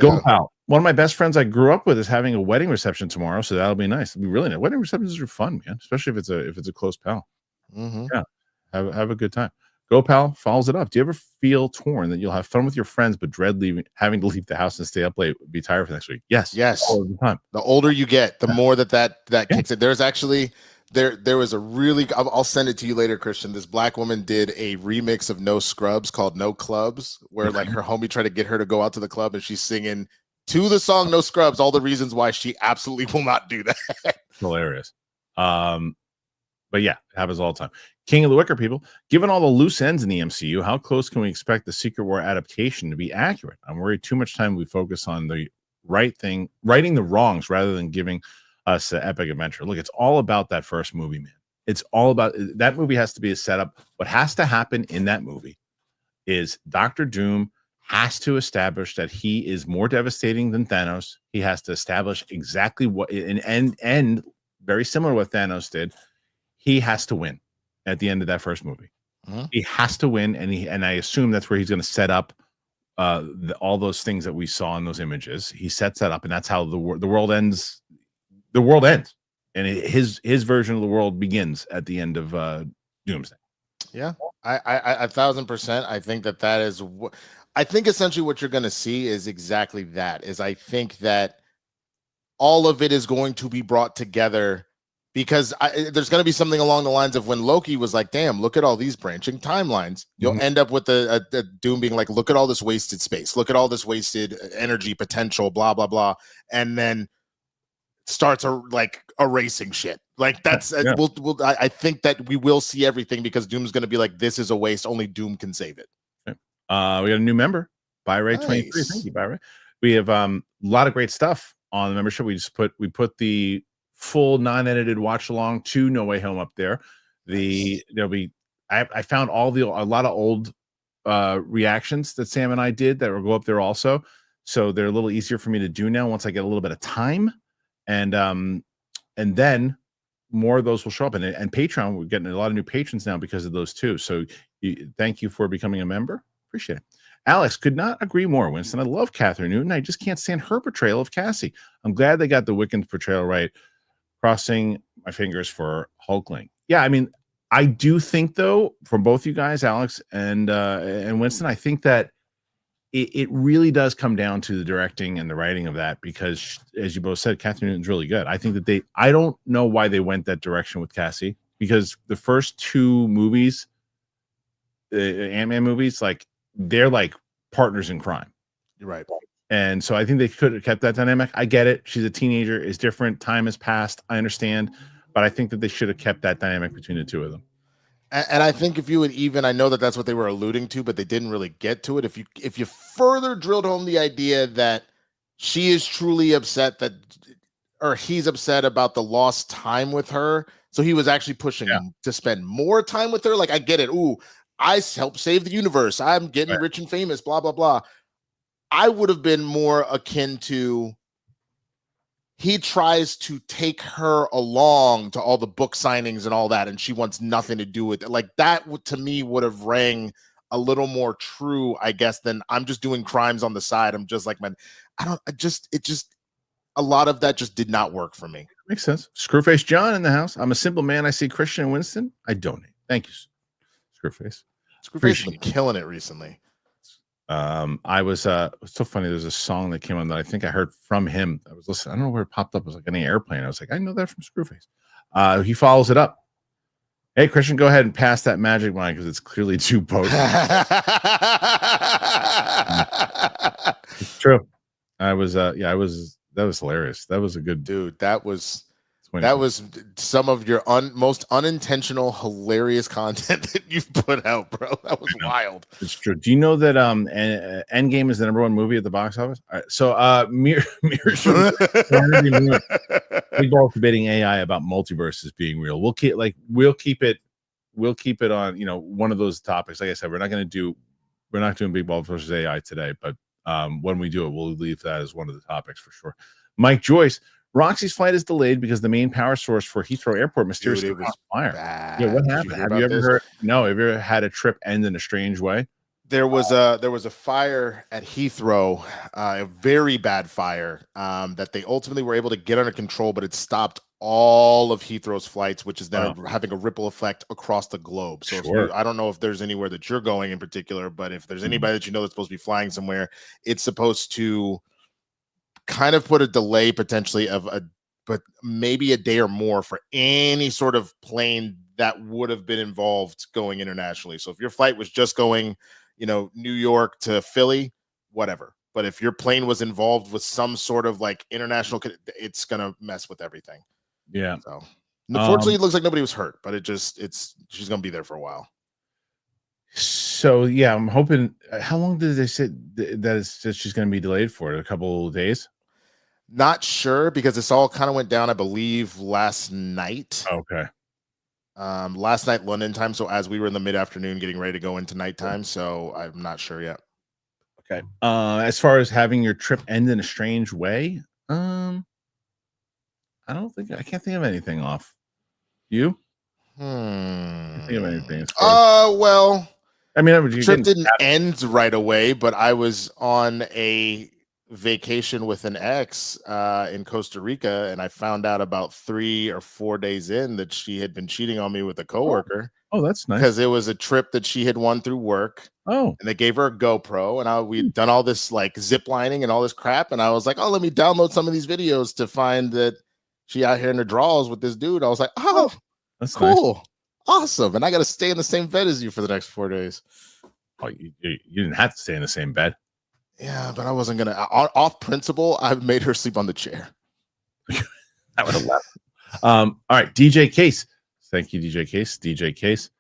Go pal. One of my best friends I grew up with is having a wedding reception tomorrow, so that'll be nice. It'll be really nice. Wedding receptions are fun, man, especially if it's a close pal. Mm-hmm. Yeah, have a good time. Go pal follows it up. Do you ever feel torn that you'll have fun with your friends but dread having to leave the house and stay up late, be tired for next week? Yes. All the time. The older you get, the more that kicks in. There's actually there was a really, I'll send it to you later, Kristian. This black woman did a remix of No Scrubs called No Clubs, where like her homie tried to get her to go out to the club, and she's singing to the song No Scrubs all the reasons why she absolutely will not do that. Hilarious. But yeah, it happens all the time. King of the Wicker people, given all the loose ends in the MCU, how close can we expect the Secret War adaptation to be accurate? I'm worried too much time we focus on the right thing, righting the wrongs rather than giving us an epic adventure. Look, it's all about that first movie, man. It's all about that movie. Has to be a setup. What has to happen in that movie is Dr. Doom has to establish that he is more devastating than Thanos. He has to establish exactly what and very similar to what Thanos did. He has to win at the end of that first movie. Mm-hmm. He has to win, and I assume that's where he's going to set up all those things that we saw in those images. He sets that up, and that's how the world ends. The world ends, and his version of the world begins at the end of Doomsday. Yeah, I 1000%. I think that is what I think. Essentially, what you're going to see is exactly that. I think that all of it is going to be brought together. Because there's going to be something along the lines of when Loki was like, damn, look at all these branching timelines. You'll end up with the Doom being like, look at all this wasted space. Look at all this wasted energy potential, blah, blah, blah. And then starts erasing shit. Like that's, I think that we will see everything because Doom's going to be like, this is a waste. Only Doom can save it. Okay. We got a new member, Byray23. Thank you, Byray. We have a lot of great stuff on the membership. We put the full non-edited watch along to No Way Home up there. There'll be I found a lot of old reactions that Sam and I did that will go up there also, so they're a little easier for me to do now once I get a little bit of time, and then more of those will show up. And Patreon, we're getting a lot of new patrons now because of those too, so thank you for becoming a member. Appreciate it. Alex could not agree more, Winston. I love Catherine Newton. I just can't stand her portrayal of Cassie. I'm glad they got the Wiccan's portrayal right. Crossing my fingers for Hulkling. Yeah, I mean, I do think, though, from both you guys, Alex and Winston, I think that it really does come down to the directing and the writing of that, because, as you both said, Catherine Newton's really good. I think that I don't know why they went that direction with Cassie, because the first two movies, Ant-Man movies, like, they're like partners in crime. You're right. And so I think they could have kept that dynamic. I get it. She's a teenager. It's different. Time has passed. I understand. But I think that they should have kept that dynamic between the two of them. And I think if you would even, I know that that's what they were alluding to, but they didn't really get to it. If you further drilled home the idea that she is truly upset or he's upset about the lost time with her, so he was actually pushing to spend more time with her. Like, I get it. Ooh, I helped save the universe. I'm getting rich and famous, blah, blah, blah. I would have been more akin to, he tries to take her along to all the book signings and all that, and she wants nothing to do with it. Like, that to me would have rang a little more true, I guess, than I'm just doing crimes on the side. I'm just like, man, a lot of that just did not work for me. Makes sense. Screwface John in the house. I'm a simple man. I see Kristian and Winston. I donate. Thank you, Screwface. Screwface has been killing it recently. I was it's so funny. There's a song that came on that I think I heard from him. I was listening. I don't know where it popped up. It was like on the airplane. I was like, I know that from Screwface. He follows it up. Hey, Kristian, go ahead and pass that magic wine because it's clearly too potent. It's true. That was hilarious. That was a good dude. That was some of your most unintentional, hilarious content that you've put out, bro. That was wild. It's true. Do you know that Endgame is the #1 movie at the box office? All right. So Big Ball debating AI about multiverses being real. We'll keep it on, one of those topics. Like I said, we're not doing Big Ball versus AI today, but when we do it, we'll leave that as one of the topics for sure. Mike Joyce. Roxy's flight is delayed because the main power source for Heathrow Airport mysteriously caught fire. Yeah, what happened? Have you ever heard? No, have you ever had a trip end in a strange way? There was a fire at Heathrow, a very bad fire that they ultimately were able to get under control, but it stopped all of Heathrow's flights, which is then having a ripple effect across the globe. So I don't know if there's anywhere that you're going in particular, but if there's anybody that you know that's supposed to be flying somewhere, it's supposed to kind of put a delay potentially but maybe a day or more for any sort of plane that would have been involved going internationally. So if your flight was just going, New York to Philly, whatever. But if your plane was involved with some sort of like international, it's going to mess with everything. Yeah. So unfortunately, it looks like nobody was hurt, but she's going to be there for a while. So yeah, I'm hoping. How long did they say that she's going to be delayed for? A couple of days? Not sure, because this all kind of went down, I believe, last night. Okay. Last night London time. So as we were in the mid-afternoon, getting ready to go into nighttime. So I'm not sure yet. Okay. As far as having your trip end in a strange way, I can't think of anything off. You? Can't think of anything. Well, I mean, the trip didn't end right away, but I was on a vacation with an ex in Costa Rica, and I found out about 3 or 4 days in that she had been cheating on me with a coworker. Oh, that's nice. Because it was a trip that she had won through work. Oh, and they gave her a GoPro, and we'd done all this like zip lining and all this crap, and I was like, oh, let me download some of these videos to find that she out here in the draws with this dude. I was like, oh, that's cool, nice. Awesome, and I got to stay in the same bed as you for the next 4 days. Oh, you didn't have to stay in the same bed. Yeah, but I wasn't gonna. Off principle, I made her sleep on the chair. I would have left. All right, DJ Case. Thank you, DJ Case. DJ Case.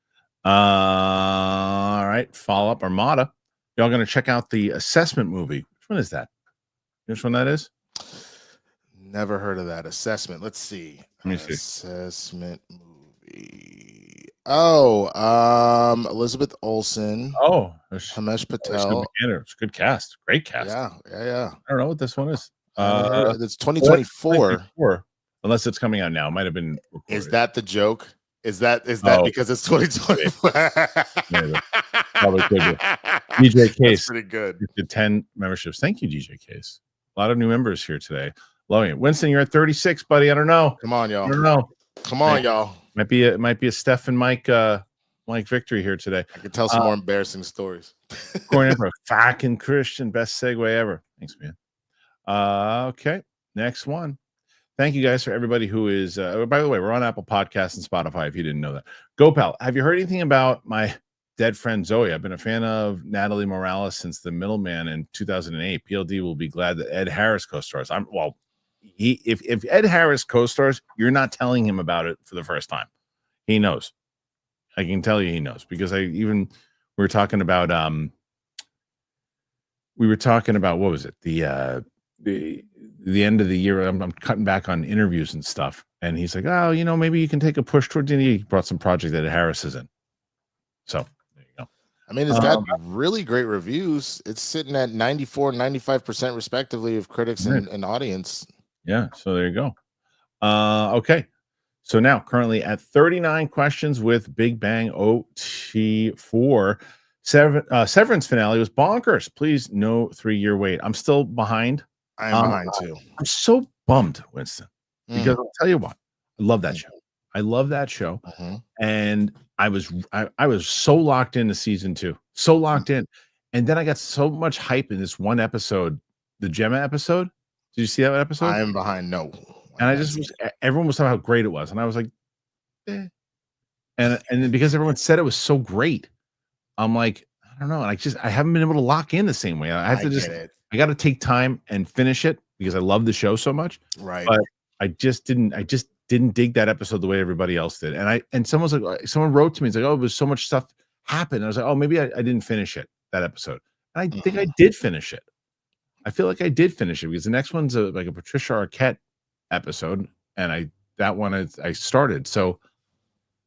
All right, follow up Armada. Y'all gonna check out the Assessment movie? Which one is that? Which one that is? Never heard of that. Assessment. Let's see. Let me see. Assessment movie. Oh, Elizabeth Olsen. Oh, Himesh Patel. It's a good cast. Great cast. Yeah. I don't know what this one is. It's 2024. Unless it's coming out now. It might have been recorded. Is that the joke? Is that because it's 2024? Probably could be. DJ Case. That's pretty good. 10 memberships. Thank you, DJ Case. A lot of new members here today. Loving it. Winston, you're at 36, buddy. I don't know. Come on, y'all. I don't know. Come on, y'all. Might be a Steph and Mike victory here today. I can tell some more embarrassing stories. Corner for fucking Kristian, best segue ever. Thanks, man. Okay, next one. Thank you guys for everybody who is. By the way, we're on Apple Podcasts and Spotify. If you didn't know that, Go Pal. Have you heard anything about my dead friend Zoe? I've been a fan of Natalie Morales since The Middleman in 2008. PLD will be glad that Ed Harris co-stars. If Ed Harris co-stars, you're not telling him about it for the first time. He knows. I can tell you he knows, because we were talking about what was it, the end of the year. I'm cutting back on interviews and stuff, and he's like, oh, maybe you can take a push towards it. He brought some project that Harris is in. So there you go. I mean, it's got really great reviews. It's sitting at 94 and 95% respectively of critics and audience. Yeah, so there you go. Okay. So now currently at 39 questions with Big Bang OT4. Severance finale was bonkers. Please, no 3-year wait. I'm still behind. I am behind too. I'm so bummed, Winston, because I'll tell you what, I love that show. I love that show. And I was so locked into season 2, so locked in. And then I got so much hype in this one episode, the Gemma episode. Did you see that episode? I am behind. No. And everyone was talking about how great it was. And I was like, eh. And then because everyone said it was so great, I'm like, I don't know. And I haven't been able to lock in the same way. I got to take time and finish it because I love the show so much. Right. But I just didn't dig that episode the way everybody else did. And someone wrote to me, it's like, oh, there's so much stuff happened. I was like, oh, maybe I didn't finish that episode. And I think I did finish it. I feel like I did finish it because the next one's like a Patricia Arquette episode, and I started. So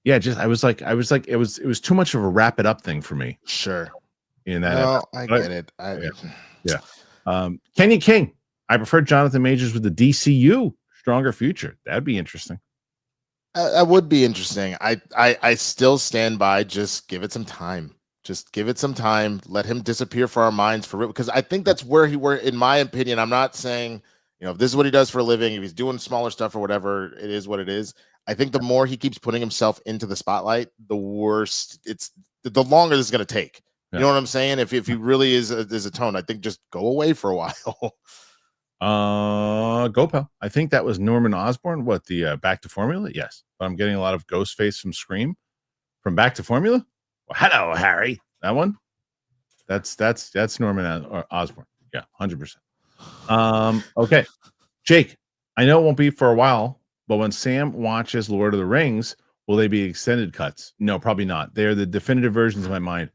yeah, it was too much of a wrap it up thing for me. Sure. In that episode. I get it. Kenny King. I prefer Jonathan Majors with the DCU stronger future. That'd be interesting. That would be interesting. I still stand by, just give it some time. Just give it some time. Let him disappear for our minds for real. Because I think that's where in my opinion, I'm not saying, if this is what he does for a living, if he's doing smaller stuff or whatever, it is what it is. I think the more he keeps putting himself into the spotlight, the worse the longer this is going to take. You know what I'm saying? If he really is a tone, I think just go away for a while. Go Pal. I think that was Norman Osborn. What, the Back to Formula? Yes. But I'm getting a lot of Ghostface from Scream. From Back to Formula? Well, hello, Harry. That one? That's Norman Osborn. Yeah, 100%. Okay. Jake, I know it won't be for a while, but when Sam watches Lord of the Rings, will they be extended cuts? No, probably not. They're the definitive versions in my mind.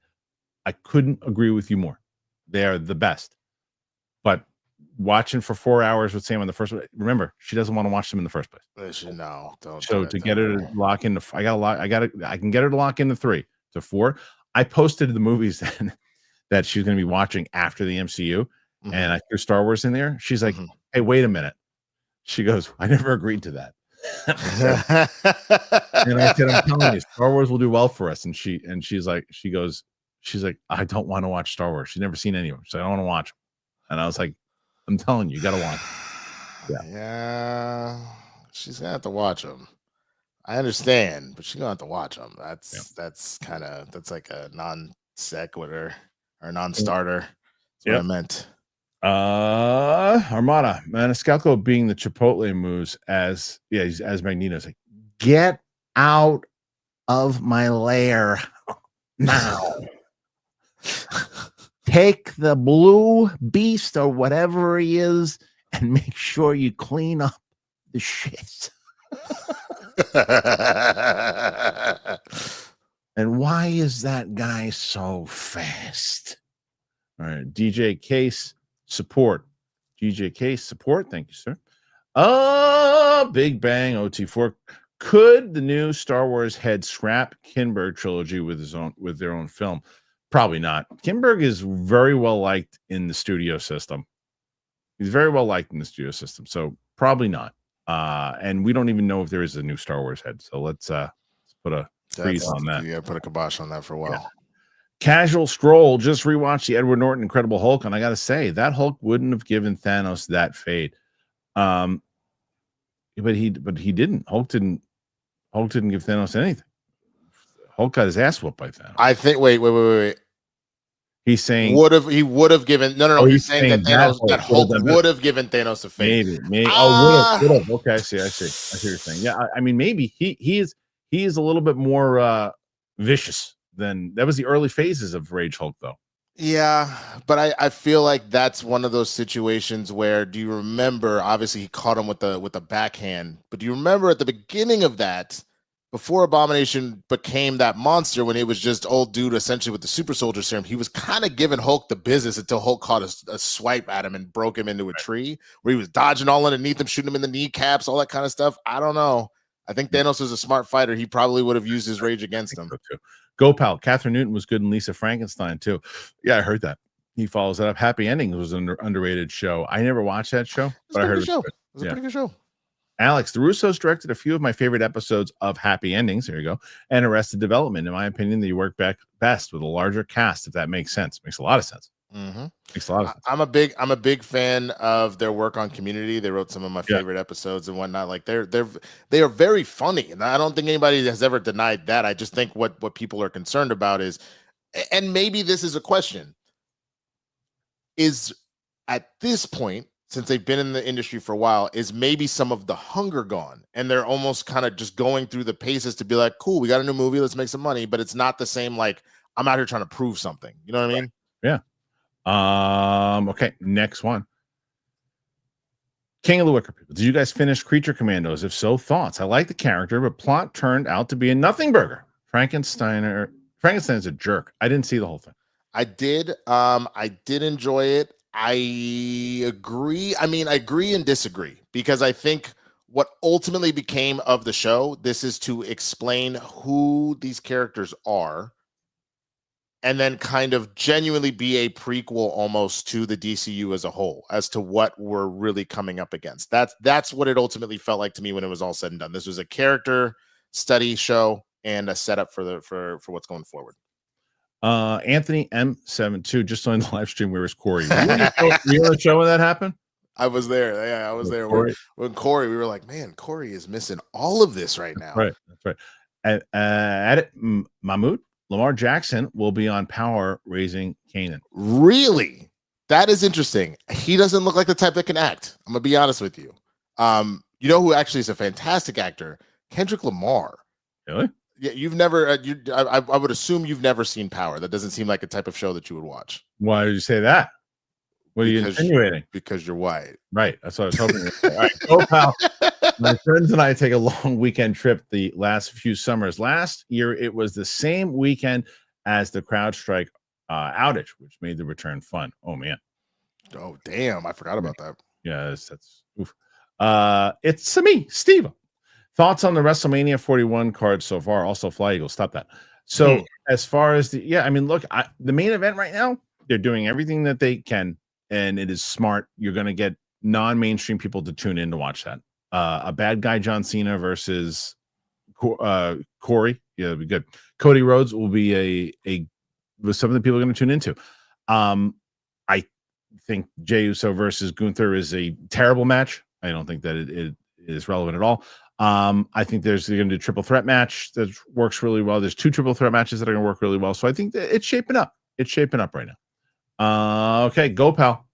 I couldn't agree with you more. They are the best. But watching for 4 hours with Sam in the first one, remember, she doesn't want to watch them in the first place. No, don't. So to get her to lock in, I can get her to lock in the 3 to 4. I posted the movies that she's going to be watching after the MCU, and I threw Star Wars in there. She's like, "Hey, wait a minute." She goes, "I never agreed to that." And I said, "I'm telling you, Star Wars will do well for us." And she's like, "I don't want to watch Star Wars." She's never seen any of them, so I don't want to watch them. And I was like, "I'm telling you, you got to watch them." Yeah, she's gonna have to watch them. I understand, but she's gonna have to watch them. That's like a non sequitur or non-starter. That's what I meant. Armada Maniscalco being the Chipotle moves as Magneto's like, get out of my lair now. Take the blue beast or whatever he is and make sure you clean up the shit. And why is that guy so fast? All right, DJ Case support. DJ Case support. Thank you, sir. Big Bang OT4. Could the new Star Wars head scrap Kinberg trilogy with their own film? Probably not. Kinberg is very well liked in the studio system. He's very well liked in the studio system, so probably not. And we don't even know if there is a new Star Wars head. So let's put a freeze on that. Yeah, put a kibosh on that for a while. Casual Scroll just rewatched the Edward Norton Incredible Hulk, and I got to say that Hulk wouldn't have given Thanos that fade. But he didn't. Hulk didn't give Thanos anything. Hulk got his ass whooped by Thanos. I think. Wait. He's saying he would have given. No. He's saying that Hulk would have given Thanos a fade. Maybe. Would have. Okay, I see what you're saying. Yeah, I mean, maybe he is a little bit more vicious than that was the early phases of Rage Hulk, though. Yeah, but I feel like that's one of those situations where, do you remember? Obviously, he caught him with the backhand, but do you remember at the beginning of that, before Abomination became that monster, when it was just old dude essentially with the super soldier serum, he was kind of giving Hulk the business until Hulk caught a swipe at him and broke him into a tree, where he was dodging all underneath him, shooting him in the kneecaps, all that kind of stuff. I don't know. I think Thanos is a smart fighter. He probably would have used his rage against him. So Go Pal. Catherine Newton was good in Lisa Frankenstein too. Yeah, I heard that. He follows that up. Happy Endings was an underrated show. I never watched that show, but I heard it was a pretty good show. Alex, the Russos directed a few of my favorite episodes of Happy Endings. There you go. And Arrested Development. In my opinion, they work best with a larger cast, if that makes sense. Makes a lot of sense. Mm-hmm. Makes a lot of sense. I'm a big fan of their work on Community. They wrote some of my favorite episodes and whatnot. Like they are very funny, and I don't think anybody has ever denied that. I just think what people are concerned about is, and maybe this is a question, is at this point, since they've been in the industry for a while, is maybe some of the hunger gone, and they're almost kind of just going through the paces to be like, cool, we got a new movie, let's make some money, but it's not the same, like, I'm out here trying to prove something. You know what I mean? Yeah. Okay, next one. King of the Wicker People. Did you guys finish Creature Commandos? If so, thoughts? I like the character, but plot turned out to be a nothing burger. Frankenstein's a jerk. I didn't see the whole thing. I did. I did enjoy it. I agree. I mean, I agree and disagree, because I think what ultimately became of the show, this is to explain who these characters are, and then kind of genuinely be a prequel almost to the DCU as a whole, as to what we're really coming up against. That's what it ultimately felt like to me when it was all said and done. This was a character study show and a setup for what's going forward. Anthony M72 just on the live stream. Where was Corey? Were you on the show when that happened? I was there. Yeah, I was there. When Corey, we were like, man, Corey is missing all of this right now. Right. That's right. At it, Mahmoud, Lamar Jackson will be on Power raising Kanan. Really? That is interesting. He doesn't look like the type that can act. I'm gonna be honest with you. You know who actually is a fantastic actor? Kendrick Lamar. Really? Yeah, you've never. I would assume you've never seen Power. That doesn't seem like a type of show that you would watch. Why did you say that? What are you insinuating? Because you're white. Right. That's what I was hoping. All right, go pal. My friends and I take a long weekend trip the last few summers. Last year, it was the same weekend as the CrowdStrike outage, which made the return fun. Oh man. Oh damn! I forgot about that. Yes, that's oof. It's me, Steve. Thoughts on the WrestleMania 41 card so far? Also, Fly Eagle, stop that. So, as far as I mean, look, the main event right now, they're doing everything that they can, and it is smart. You're going to get non-mainstream people to tune in to watch that. A bad guy, John Cena versus Corey. Yeah, it'll be good. Cody Rhodes will be something that people are going to tune into. I think Jey Uso versus Gunther is a terrible match. I don't think that it is relevant at all. I think they're going to do a triple threat match that works really well. There's 2 triple threat matches that are going to work really well. So I think that it's shaping up. It's shaping up right now. Okay, go pal.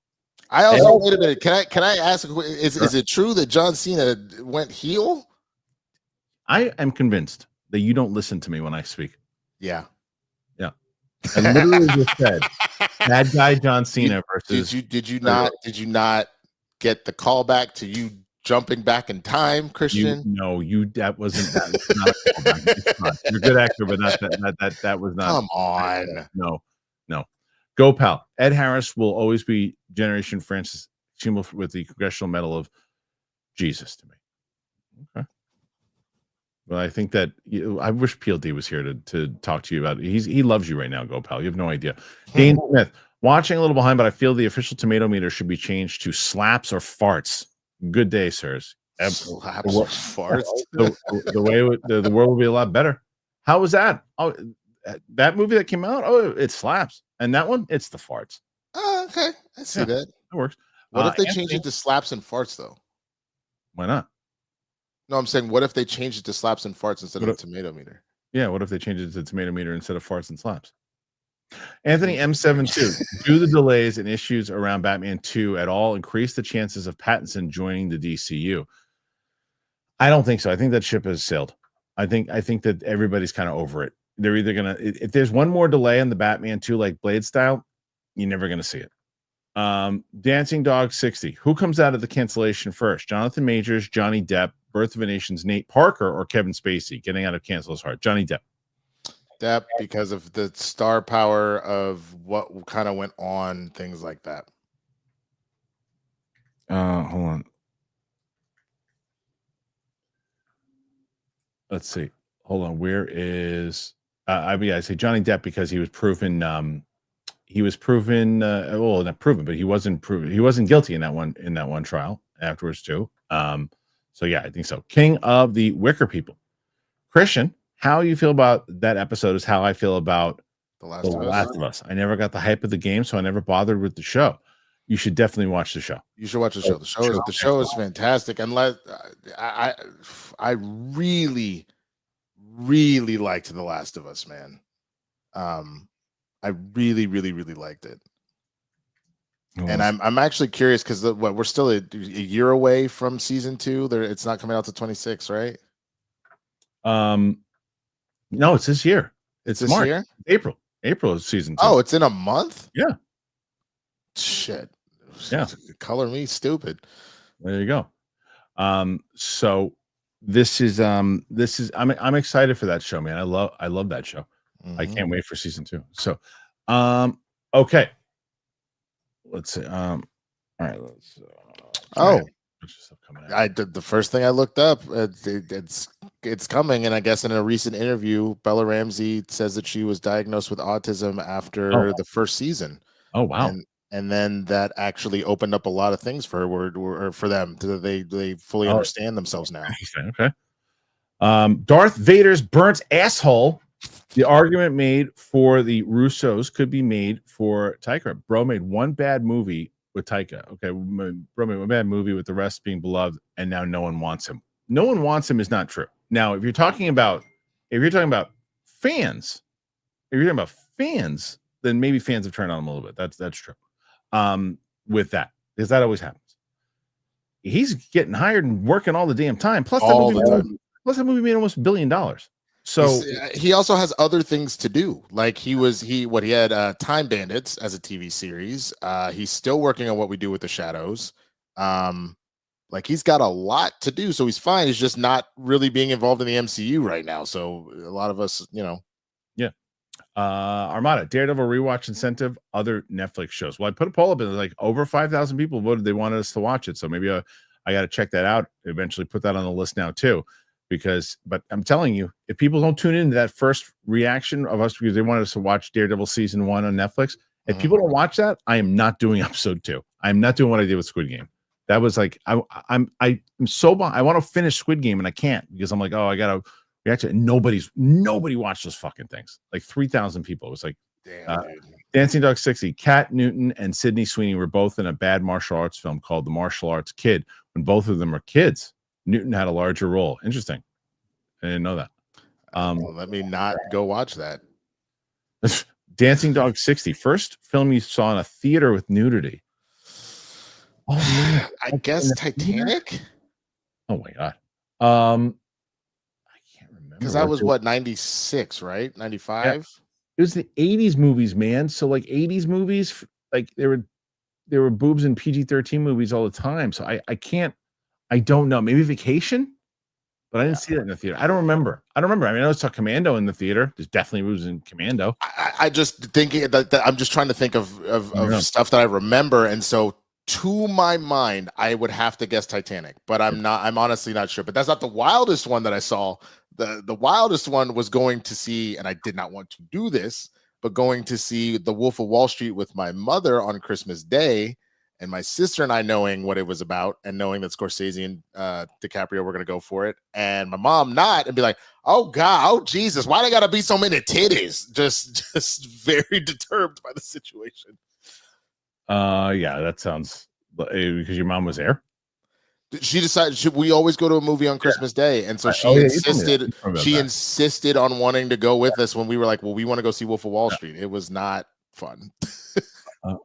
I also wait a minute. Can I ask? Is it true that John Cena went heel? I am convinced that you don't listen to me when I speak. Yeah. I literally just said bad guy John Cena versus. Did you not get the call back to you jumping back in time, Kristian? That wasn't that. Was not a callback. You're a good actor, but that was not. Come on. No. Go pal. Ed Harris will always be Generation Francis with the Congressional Medal of Jesus to me. Okay. Well, I think that I wish PLD was here to talk to you about it. He loves you right now, Go pal. You have no idea. Dane Smith, watching a little behind, but I feel the official tomato meter should be changed to slaps or farts. Good day, sirs. Slaps or farts. The world will be a lot better. How was that? Oh, that movie that came out, oh, it slaps. And that one, it's the farts. Oh, okay. I see that. It works. What if they change it to slaps and farts, though? Why not? No, I'm saying, what if they change it to slaps and farts instead of the tomato meter? Yeah, what if they change it to tomato meter instead of farts and slaps? Anthony M72, do the delays and issues around Batman 2 at all increase the chances of Pattinson joining the DCU? I don't think so. I think that ship has sailed. I think that everybody's kind of over it. They're either gonna, if there's one more delay on the Batman 2, like Blade style, you're never gonna see it. Dancing Dog 60. Who comes out of the cancellation first? Jonathan Majors, Johnny Depp, Birth of a Nation's Nate Parker, or Kevin Spacey? Getting out of cancel is hard. Johnny Depp. Depp, because of the star power of what kind of went on, things like that. Hold on. Let's see. Hold on. Where is I say Johnny Depp because he was proven well, not proven, but he wasn't proven. He wasn't guilty in that one trial afterwards too. So yeah, I think so. King of the Wicker People. Kristian, how you feel about that episode is how I feel about The Last of Us. I never got the hype of the game, so I never bothered with the show. You should definitely watch the show. You should watch the show. The show is fantastic. Unless I really, really liked The Last of Us, man. I really, really, really liked it. And I'm actually curious because we're still a year away from season 2. It's not coming out to 26, right? No, it's this year. It's this March. Year? April is season 2. Oh, it's in a month? Yeah. Shit. Yeah. Color me stupid. There you go. So this is I'm excited for that show, man. I love that show. Mm-hmm. I can't wait for season 2. So okay. Let's see. All right, let's I did the first thing I looked up. It's coming, and I guess in a recent interview, Bella Ramsey says that she was diagnosed with autism after the first season. Oh wow! And then that actually opened up a lot of things for her, for them. They fully understand themselves now. Okay. Darth Vader's burnt asshole. The argument made for the Russos could be made for Taika. Bro made one bad movie with Taika. Okay, bro made one bad movie with the rest being beloved, and now no one wants him. No one wants him is not true. Now, if you're talking about fans, then maybe fans have turned on him a little bit. That's true. With that, because that always happens. He's getting hired and working all the damn time. Plus, that movie made almost $1 billion. So he also has other things to do. Like he had Time Bandits as a TV series. He's still working on What We Do with the Shadows. Like he's got a lot to do, so he's fine. He's just not really being involved in the MCU right now. So a lot of us, Yeah. Armada, Daredevil rewatch incentive, other Netflix shows. Well, I put a poll up and like over 5,000 people voted they wanted us to watch it. So maybe I got to check that out. Eventually put that on the list now too. But I'm telling you, if people don't tune into that first reaction of us because they wanted us to watch Daredevil season 1 on Netflix, if people don't watch that, I am not doing episode 2. I'm not doing what I did with Squid Game. That was like I'm so I want to finish Squid Game and I can't because I'm like, oh, I gotta react to it. Nobody watched those fucking things. Like 3,000 people. It was like Dancing Dog 60. Kat Newton and Sydney Sweeney were both in a bad martial arts film called The Martial Arts Kid. When both of them are kids, Newton had a larger role. Interesting. I didn't know that. Let me not go watch that. Dancing Dog 60. First film you saw in a theater with nudity. Oh man. I guess Titanic. Oh my god. I can't remember. Because that was what, 96, right? 95? Yeah. It was the 80s movies, man. So like 80s movies, like there were boobs in PG-13 movies all the time. So I don't know. Maybe Vacation, but I didn't see that in the theater. I don't remember. I mean, I saw Commando in the theater. There's definitely movies in Commando. I just thinking that I'm just trying to think of stuff that I remember, and so to my mind, I would have to guess Titanic, but I'm honestly not sure. But that's not the wildest one that I saw. The wildest one was going to see, and I did not want to do this, but going to see The Wolf of Wall Street with my mother on Christmas Day. And my sister and I knowing what it was about and knowing that Scorsese and DiCaprio were going to go for it, and my mom not, and be like, "Oh God, oh Jesus, why they gotta be so many titties?" Just very disturbed by the situation. Yeah, that sounds because your mom was there. She decided we always go to a movie on Christmas Day, and so she insisted on wanting to go with us when we were like, "Well, we want to go see Wolf of Wall Street." It was not fun.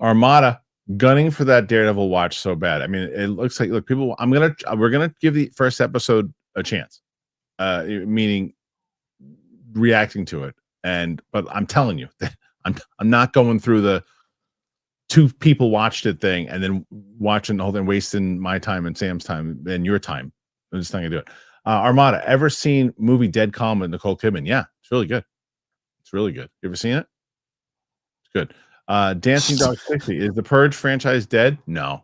Armada gunning for that Daredevil watch so bad. I mean, it looks like people. We're gonna give the first episode a chance, meaning reacting to it. But I'm telling you, I'm not going through the 2 people watched it thing and then watching the whole thing, wasting my time and Sam's time and your time. I'm just not gonna do it. Armada, ever seen movie Dead Calm with Nicole Kidman? Yeah, it's really good. It's really good. You ever seen it? It's good. Dancing Dog 60. Is the Purge franchise dead? No,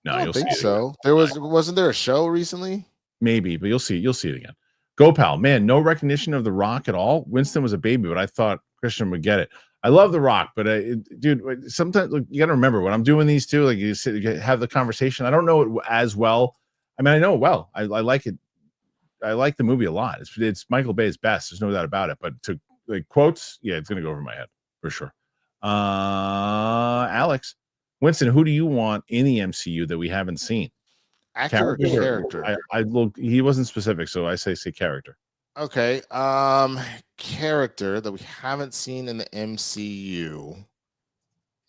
I don't think so. Wasn't there a show recently? Maybe, but you'll see it again. Go Pal, man, no recognition of The Rock at all. Winston was a baby, but I thought Kristian would get it. I love The Rock, but dude, sometimes you got to remember when I'm doing these two, like you have the conversation. I don't know it as well. I mean, I know it well. I like it. I like the movie a lot. It's Michael Bay's best. There's no doubt about it. But to like quotes, yeah, it's gonna go over my head for sure. Alex, Winston, who do you want in the MCU that we haven't seen? Actor or character? I look. He wasn't specific, so I say character. Okay. Character that we haven't seen in the MCU.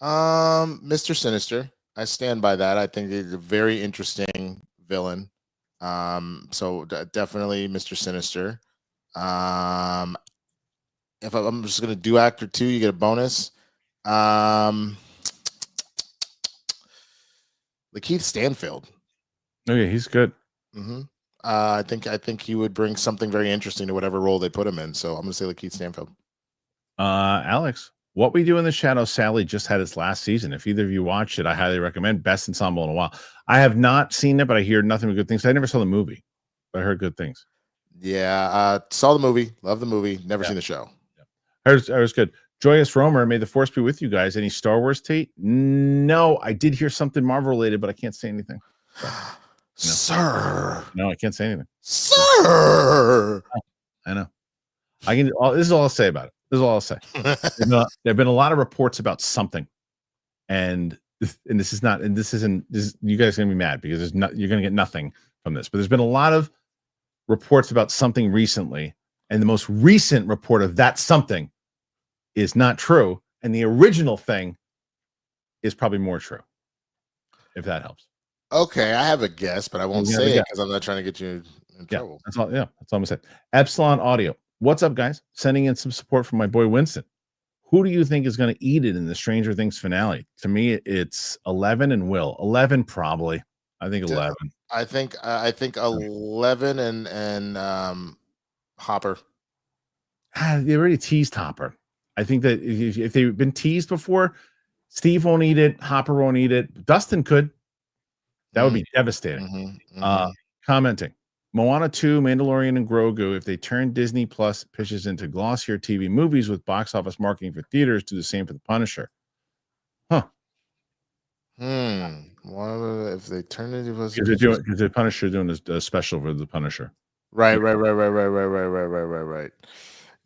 Mr. Sinister. I stand by that. I think he's a very interesting villain. So definitely Mr. Sinister. If I'm just gonna do actor 2, you get a bonus. Lakeith Stanfield. Oh yeah, he's good. Mm-hmm. I think he would bring something very interesting to whatever role they put him in. So I'm gonna say Lakeith Stanfield. Alex, What We Do in the Shadows Sally just had its last season. If either of you watched it, I highly recommend. Best ensemble in a while. I have not seen it, but I hear nothing but good things. I never saw the movie, but I heard good things. Yeah, saw the movie, love the movie, never seen the show. Yeah. It was good. Joyous Romer, may the force be with you guys. Any Star Wars Tate? No, I did hear something Marvel related, but I can't say anything. So, no. Sir. No, I can't say anything. Sir. I know. This is all I'll say about it. This is all I'll say. There have been a lot of reports about something, and this isn't. You guys are gonna be mad because you're gonna get nothing from this. But there's been a lot of reports about something recently, and the most recent report of that something is not true, and the original thing is probably more true. If that helps. Okay, I have a guess, but I won't say it because I'm not trying to get you in trouble. That's all. Yeah, that's all I'm gonna say. Epsilon Audio. What's up, guys? Sending in some support from my boy Winston. Who do you think is going to eat it in the Stranger Things finale? To me, it's 11 and Will. 11 probably. I think 11. I think 11 and Hopper. They already teased Hopper. I think that if they've been teased before, Steve won't eat it. Hopper won't eat it. Dustin could. That would be devastating. Commenting. Moana 2, Mandalorian, and Grogu, if they turn Disney Plus pitches into glossier TV movies with box office marketing for theaters, do the same for The Punisher. Huh. If they turn it into because the Punisher doing a special for The Punisher. Right.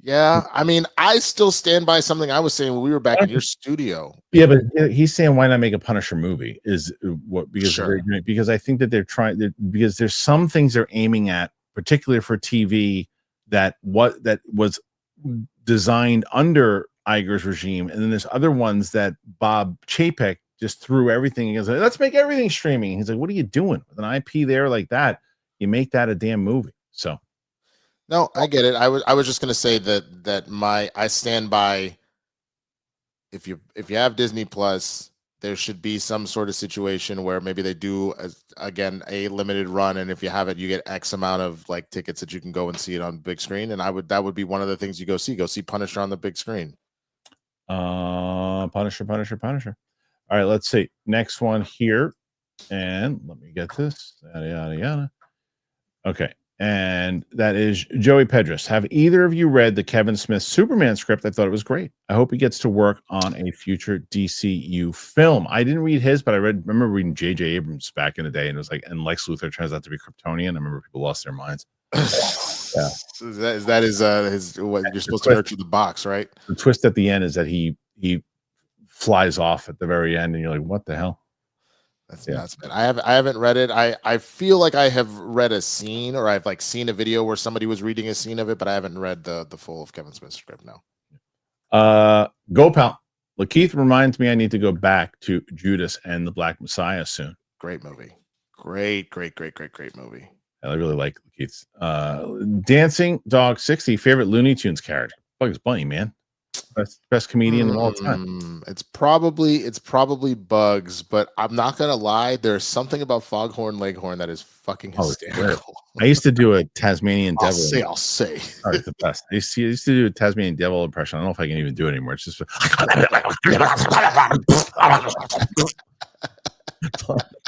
Yeah, I mean, I still stand by something I was saying when we were back in your studio. Yeah, but he's saying why not make a Punisher movie? Is what because I think that they're trying because there's some things they're aiming at, particularly for TV, that was designed under Iger's regime, and then there's other ones that Bob Chapek just threw everything against. Let's make everything streaming. He's like, what are you doing with an IP there like that? You make that a damn movie. So. No, I get it. I was just gonna say that I stand by. If you have Disney Plus, there should be some sort of situation where maybe they do again a limited run, and if you have it, you get X amount of like tickets that you can go and see it on big screen. And that would be one of the things you go see Punisher on the big screen. Punisher. All right, let's see next one here, and let me get this. Yada yada yada. Okay. And that is Joey Pedras. Have either of you read the Kevin Smith Superman script? I thought it was great. I hope he gets to work on a future DCU film. I didn't read his, but remember reading J.J. Abrams back in the day, and it was like, and Lex Luthor turns out to be Kryptonian. I remember people lost their minds. Yeah. So is that his what you're supposed to nurture the box, right? The twist at the end is that he flies off at the very end, and you're like, what the hell? That's nuts, man. I haven't read it. I feel like I have read a scene, or I've like seen a video where somebody was reading a scene of it, but I haven't read the full of Kevin Smith's script now. Go pal. Lakeith reminds me I need to go back to Judas and the Black Messiah soon. Great movie. Great movie. I really like Lakeith's. Dancing Dog 60 favorite Looney Tunes character. Bugs Bunny, man. Best comedian of all time. It's probably Bugs, but I'm not gonna lie. There's something about Foghorn Leghorn that is fucking hysterical. I used to do a Tasmanian Devil. I'll say. All right, the best. I used to do a Tasmanian Devil impression. I don't know if I can even do it anymore. It's just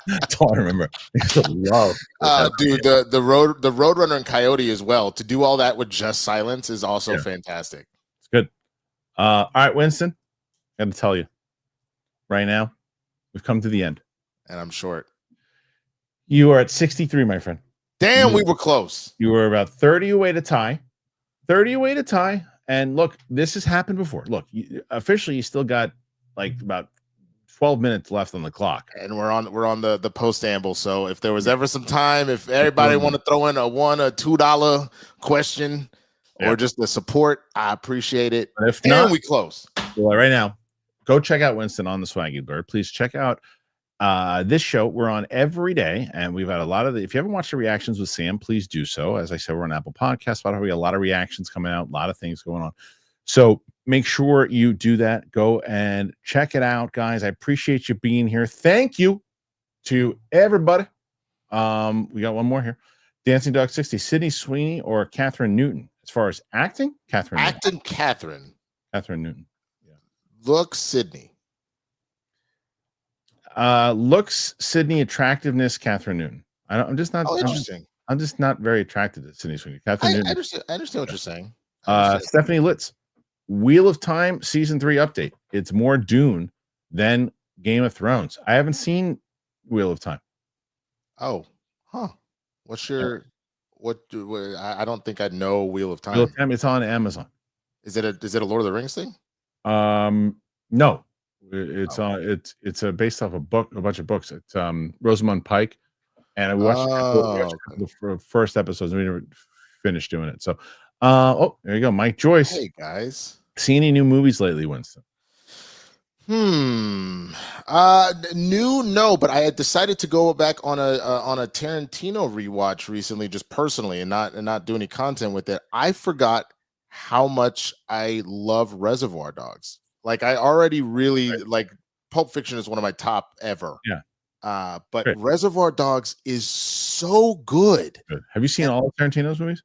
that's all I remember. Love. Dude, the Roadrunner and Coyote as well. To do all that with just silence is also fantastic. It's good. All right, Winston, I got to tell you right now, we've come to the end. And I'm short. You are at 63, my friend. Damn, we were close. You were about 30 away to tie. 30 away to tie. And look, this has happened before. Look, officially, you still got like about 12 minutes left on the clock. And we're on the post-amble. So if there was ever some time, if everybody want to throw in a $1 or $2 question, or just the support, I appreciate it. But if not, we close. Well, right now, go check out Winston on the Swaggy Bird. Please check out this show. We're on every day, and we've had a lot of if you haven't watched the reactions with Sam, please do so. As I said, we're on Apple Podcasts. We got a lot of reactions coming out, a lot of things going on. So make sure you do that. Go and check it out, guys. I appreciate you being here. Thank you to everybody. We got one more here. Dancing Dog 60, Sydney Sweeney or Catherine Newton? As far as acting, Catherine Newton. Catherine Newton. Yeah. Looks Sydney. Looks Sydney, attractiveness, Catherine Newton. I'm just not. Interesting. I'm just not very attracted to Sydney Sweeney. Catherine Newton. I understand what you're saying. Stephanie Litz, Wheel of Time season 3 update. It's more Dune than Game of Thrones. I haven't seen Wheel of Time. Oh, huh. What's your I don't think I know Wheel of Time. Wheel of Time, it's on Amazon. Is it a Lord of the Rings thing? No. It's it's based off a bunch of books. It's Rosamund Pike, and I watched the first episodes and we never finished doing it. So there you go. Mike Joyce. Hey guys. See any new movies lately, Winston? New, no, but I had decided to go back on a Tarantino rewatch recently, just personally, and not do any content with it. I forgot how much I love Reservoir Dogs. Like I already really like Pulp Fiction is one of my top ever. Yeah. But Reservoir Dogs is so good. Have you seen all of Tarantino's movies?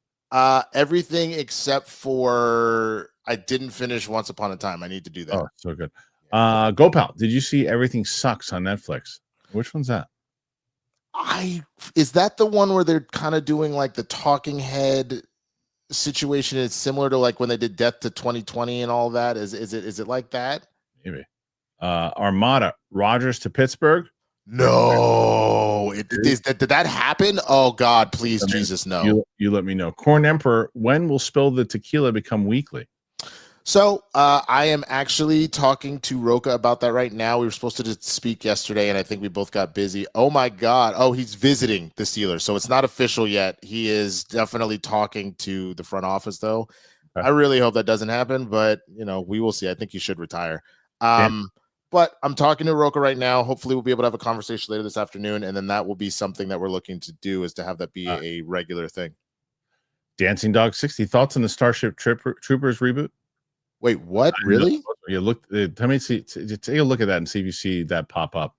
Everything except for I didn't finish Once Upon a Time. I need to do that. Oh, so good. Go pal. Did you see Everything Sucks on Netflix? Which one's that? Is that the one where they're kind of doing like the talking head situation? It's similar to like when they did Death to 2020 and all that. Is it like that? Maybe. Armada, Rogers to Pittsburgh. No, did that happen? Oh God, please, Jesus, no. You let me know. Corn Emperor, when will Spill the Tequila become weekly? So I am actually talking to Roca about that right now. We were supposed to speak yesterday, and I think we both got busy. Oh my God! Oh, he's visiting the Steelers, so it's not official yet. He is definitely talking to the front office, though. Okay. I really hope that doesn't happen, but we will see. I think he should retire. But I'm talking to Roca right now. Hopefully, we'll be able to have a conversation later this afternoon, and then that will be something that we're looking to do, is to have that be a regular thing. Dancing Dog 60, thoughts on the Starship Troopers reboot? Wait, what? Really? You look. Let me see. Take a look at that and see if you see that pop up.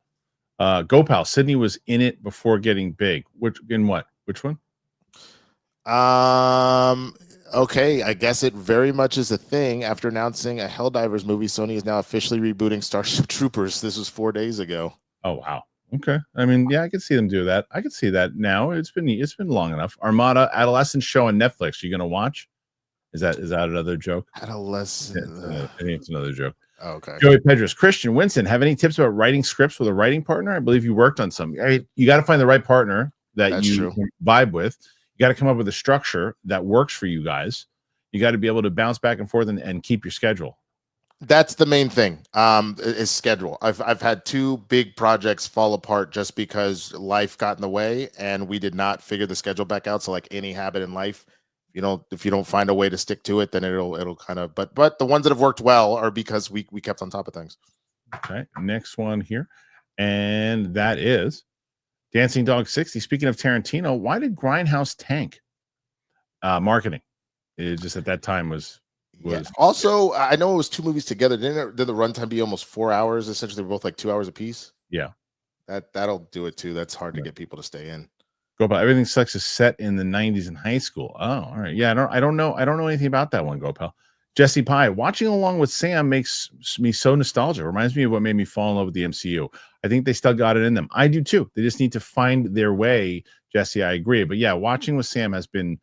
Go pal. Sydney was in it before getting big. Which one? Okay, I guess it very much is a thing. After announcing a Helldivers movie, Sony is now officially rebooting Starship Troopers. This was 4 days ago. Oh wow. Okay. I mean, yeah, I could see them do that. I could see that now. It's been long enough. Armada adolescent show on Netflix. You gonna watch? Is that another joke? Adolescent. I think it's another joke. Oh, okay. Joey Pedros, Kristian, Winston, have any tips about writing scripts with a writing partner? I believe you worked on some. You got to find the right partner that That's you vibe with. You got to come up with a structure that works for you guys. You got to be able to bounce back and forth and keep your schedule. That's the main thing. Is schedule. I've had 2 big projects fall apart just because life got in the way and we did not figure the schedule back out. So like any habit in life, if you don't find a way to stick to it, then it'll kind of. But the ones that have worked well are because we kept on top of things. Okay, next one here, and that is Dancing Dog 60. Speaking of Tarantino, why did Grindhouse tank? Marketing. It just at that time was. Yeah. Also, I know it was 2 movies together. Did the runtime be almost 4 hours? Essentially, they're both like 2 hours a piece. Yeah, that'll do it too. That's hard to get people to stay in. Go Pal. Everything Sucks is set in the 90s in high school. Oh, all right. Yeah, I don't know anything about that one. Go Pal. Jesse Pye, watching along with Sam makes me so nostalgic. Reminds me of what made me fall in love with the MCU. I think they still got it in them. I do too. They just need to find their way. Jesse, I agree. But yeah, watching with Sam has been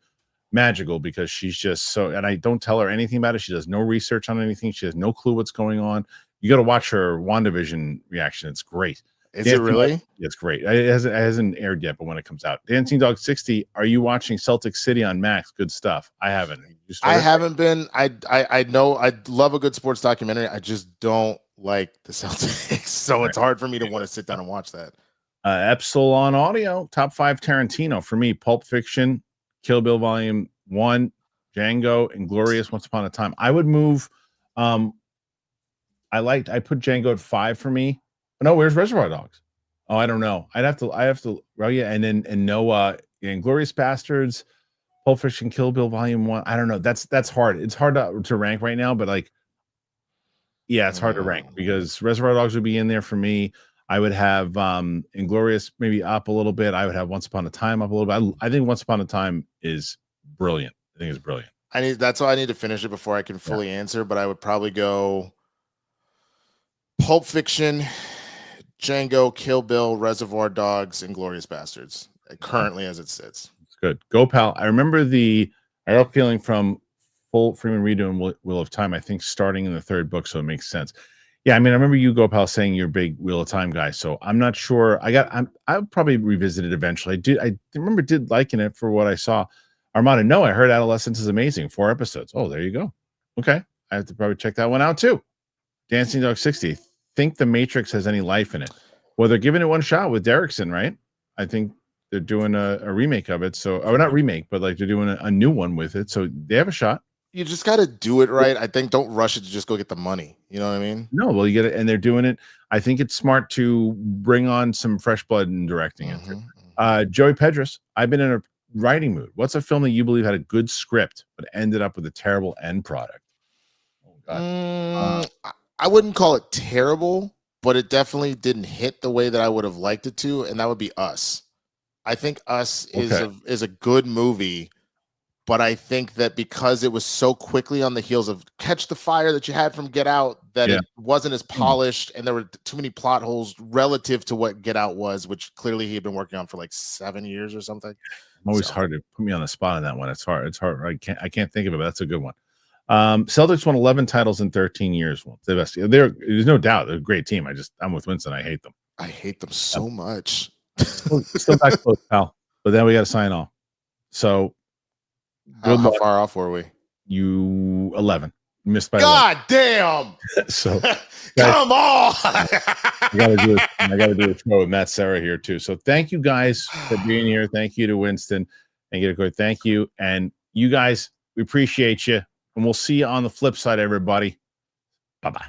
magical because she's just so, and I don't tell her anything about it. She does no research on anything. She has no clue what's going on. You got to watch her WandaVision reaction. It's great. Is it really? It's great. It hasn't aired yet, but when it comes out, Dancing Dog 60. Are you watching Celtic City on Max? Good stuff. I haven't. I haven't been. I know I love a good sports documentary. I just don't like the Celtics, so it's hard for me to want to sit down and watch that. Epsilon Audio top 5 Tarantino for me: Pulp Fiction, Kill Bill Volume 1, Django, Inglourious, Once Upon a Time. I would move. I put Django at 5 for me. No, where's Reservoir Dogs? Oh, I don't know. I have to. Well, yeah, and Noah, Inglourious Bastards, Pulp Fiction, Kill Bill Volume 1. I don't know. That's hard. It's hard to rank right now, but like, yeah, it's hard to rank because Reservoir Dogs would be in there for me. I would have Inglourious maybe up a little bit. I would have Once Upon a Time up a little bit. I think Once Upon a Time is brilliant. I think it's brilliant. That's why I need to finish it before I can fully answer. But I would probably go Pulp Fiction, Django, Kill Bill, Reservoir Dogs, and Inglourious Bastards. Currently, as it sits. It's good. Go Pal. I remember I got a feeling from full Freeman redoing Wheel of Time. I think starting in the 3rd book, so it makes sense. Yeah, I mean, I remember you, Go Pal, saying you're a big Wheel of Time guy. So I'm not sure. I'll probably revisit it eventually. I remember liking it for what I saw. Armada, no, I heard Adolescence is amazing. 4 episodes. Oh, there you go. Okay, I have to probably check that one out too. Dancing Dog 60. Think The Matrix has any life in it? Well, they're giving it one shot with Derrickson, right? I think they're doing a remake of it. So, or not remake, but like they're doing a new one with it. So they have a shot. You just got to do it right. I think don't rush it to just go get the money. You know what I mean? No, well, you get it, and they're doing it. I think it's smart to bring on some fresh blood in directing it. Joey Pedros, I've been in a writing mood. What's a film that you believe had a good script but ended up with a terrible end product? Oh God. I wouldn't call it terrible, but it definitely didn't hit the way that I would have liked it to, and that would be Us. I think Us is a good movie, but I think that because it was so quickly on the heels of Catch the Fire that you had from Get Out, that it wasn't as polished, and there were too many plot holes relative to what Get Out was, which clearly he had been working on for like 7 years or something. I'm always hard to put me on the spot on that one. It's hard. I can't think of it, but that's a good one. Celtics won 11 titles in 13 years. Well, the best. There's no doubt they're a great team. I'm with Winston. I hate them. I hate them so much. Still back close, pal. But then we got to sign off. So, how far off were we? You 11. You missed by God 11. Damn. So, come on. I gotta do a show with Matt Sarah here too. So thank you guys for being here. Thank you to Winston and get a good thank you. And you guys, we appreciate you. And we'll see you on the flip side, everybody. Bye-bye.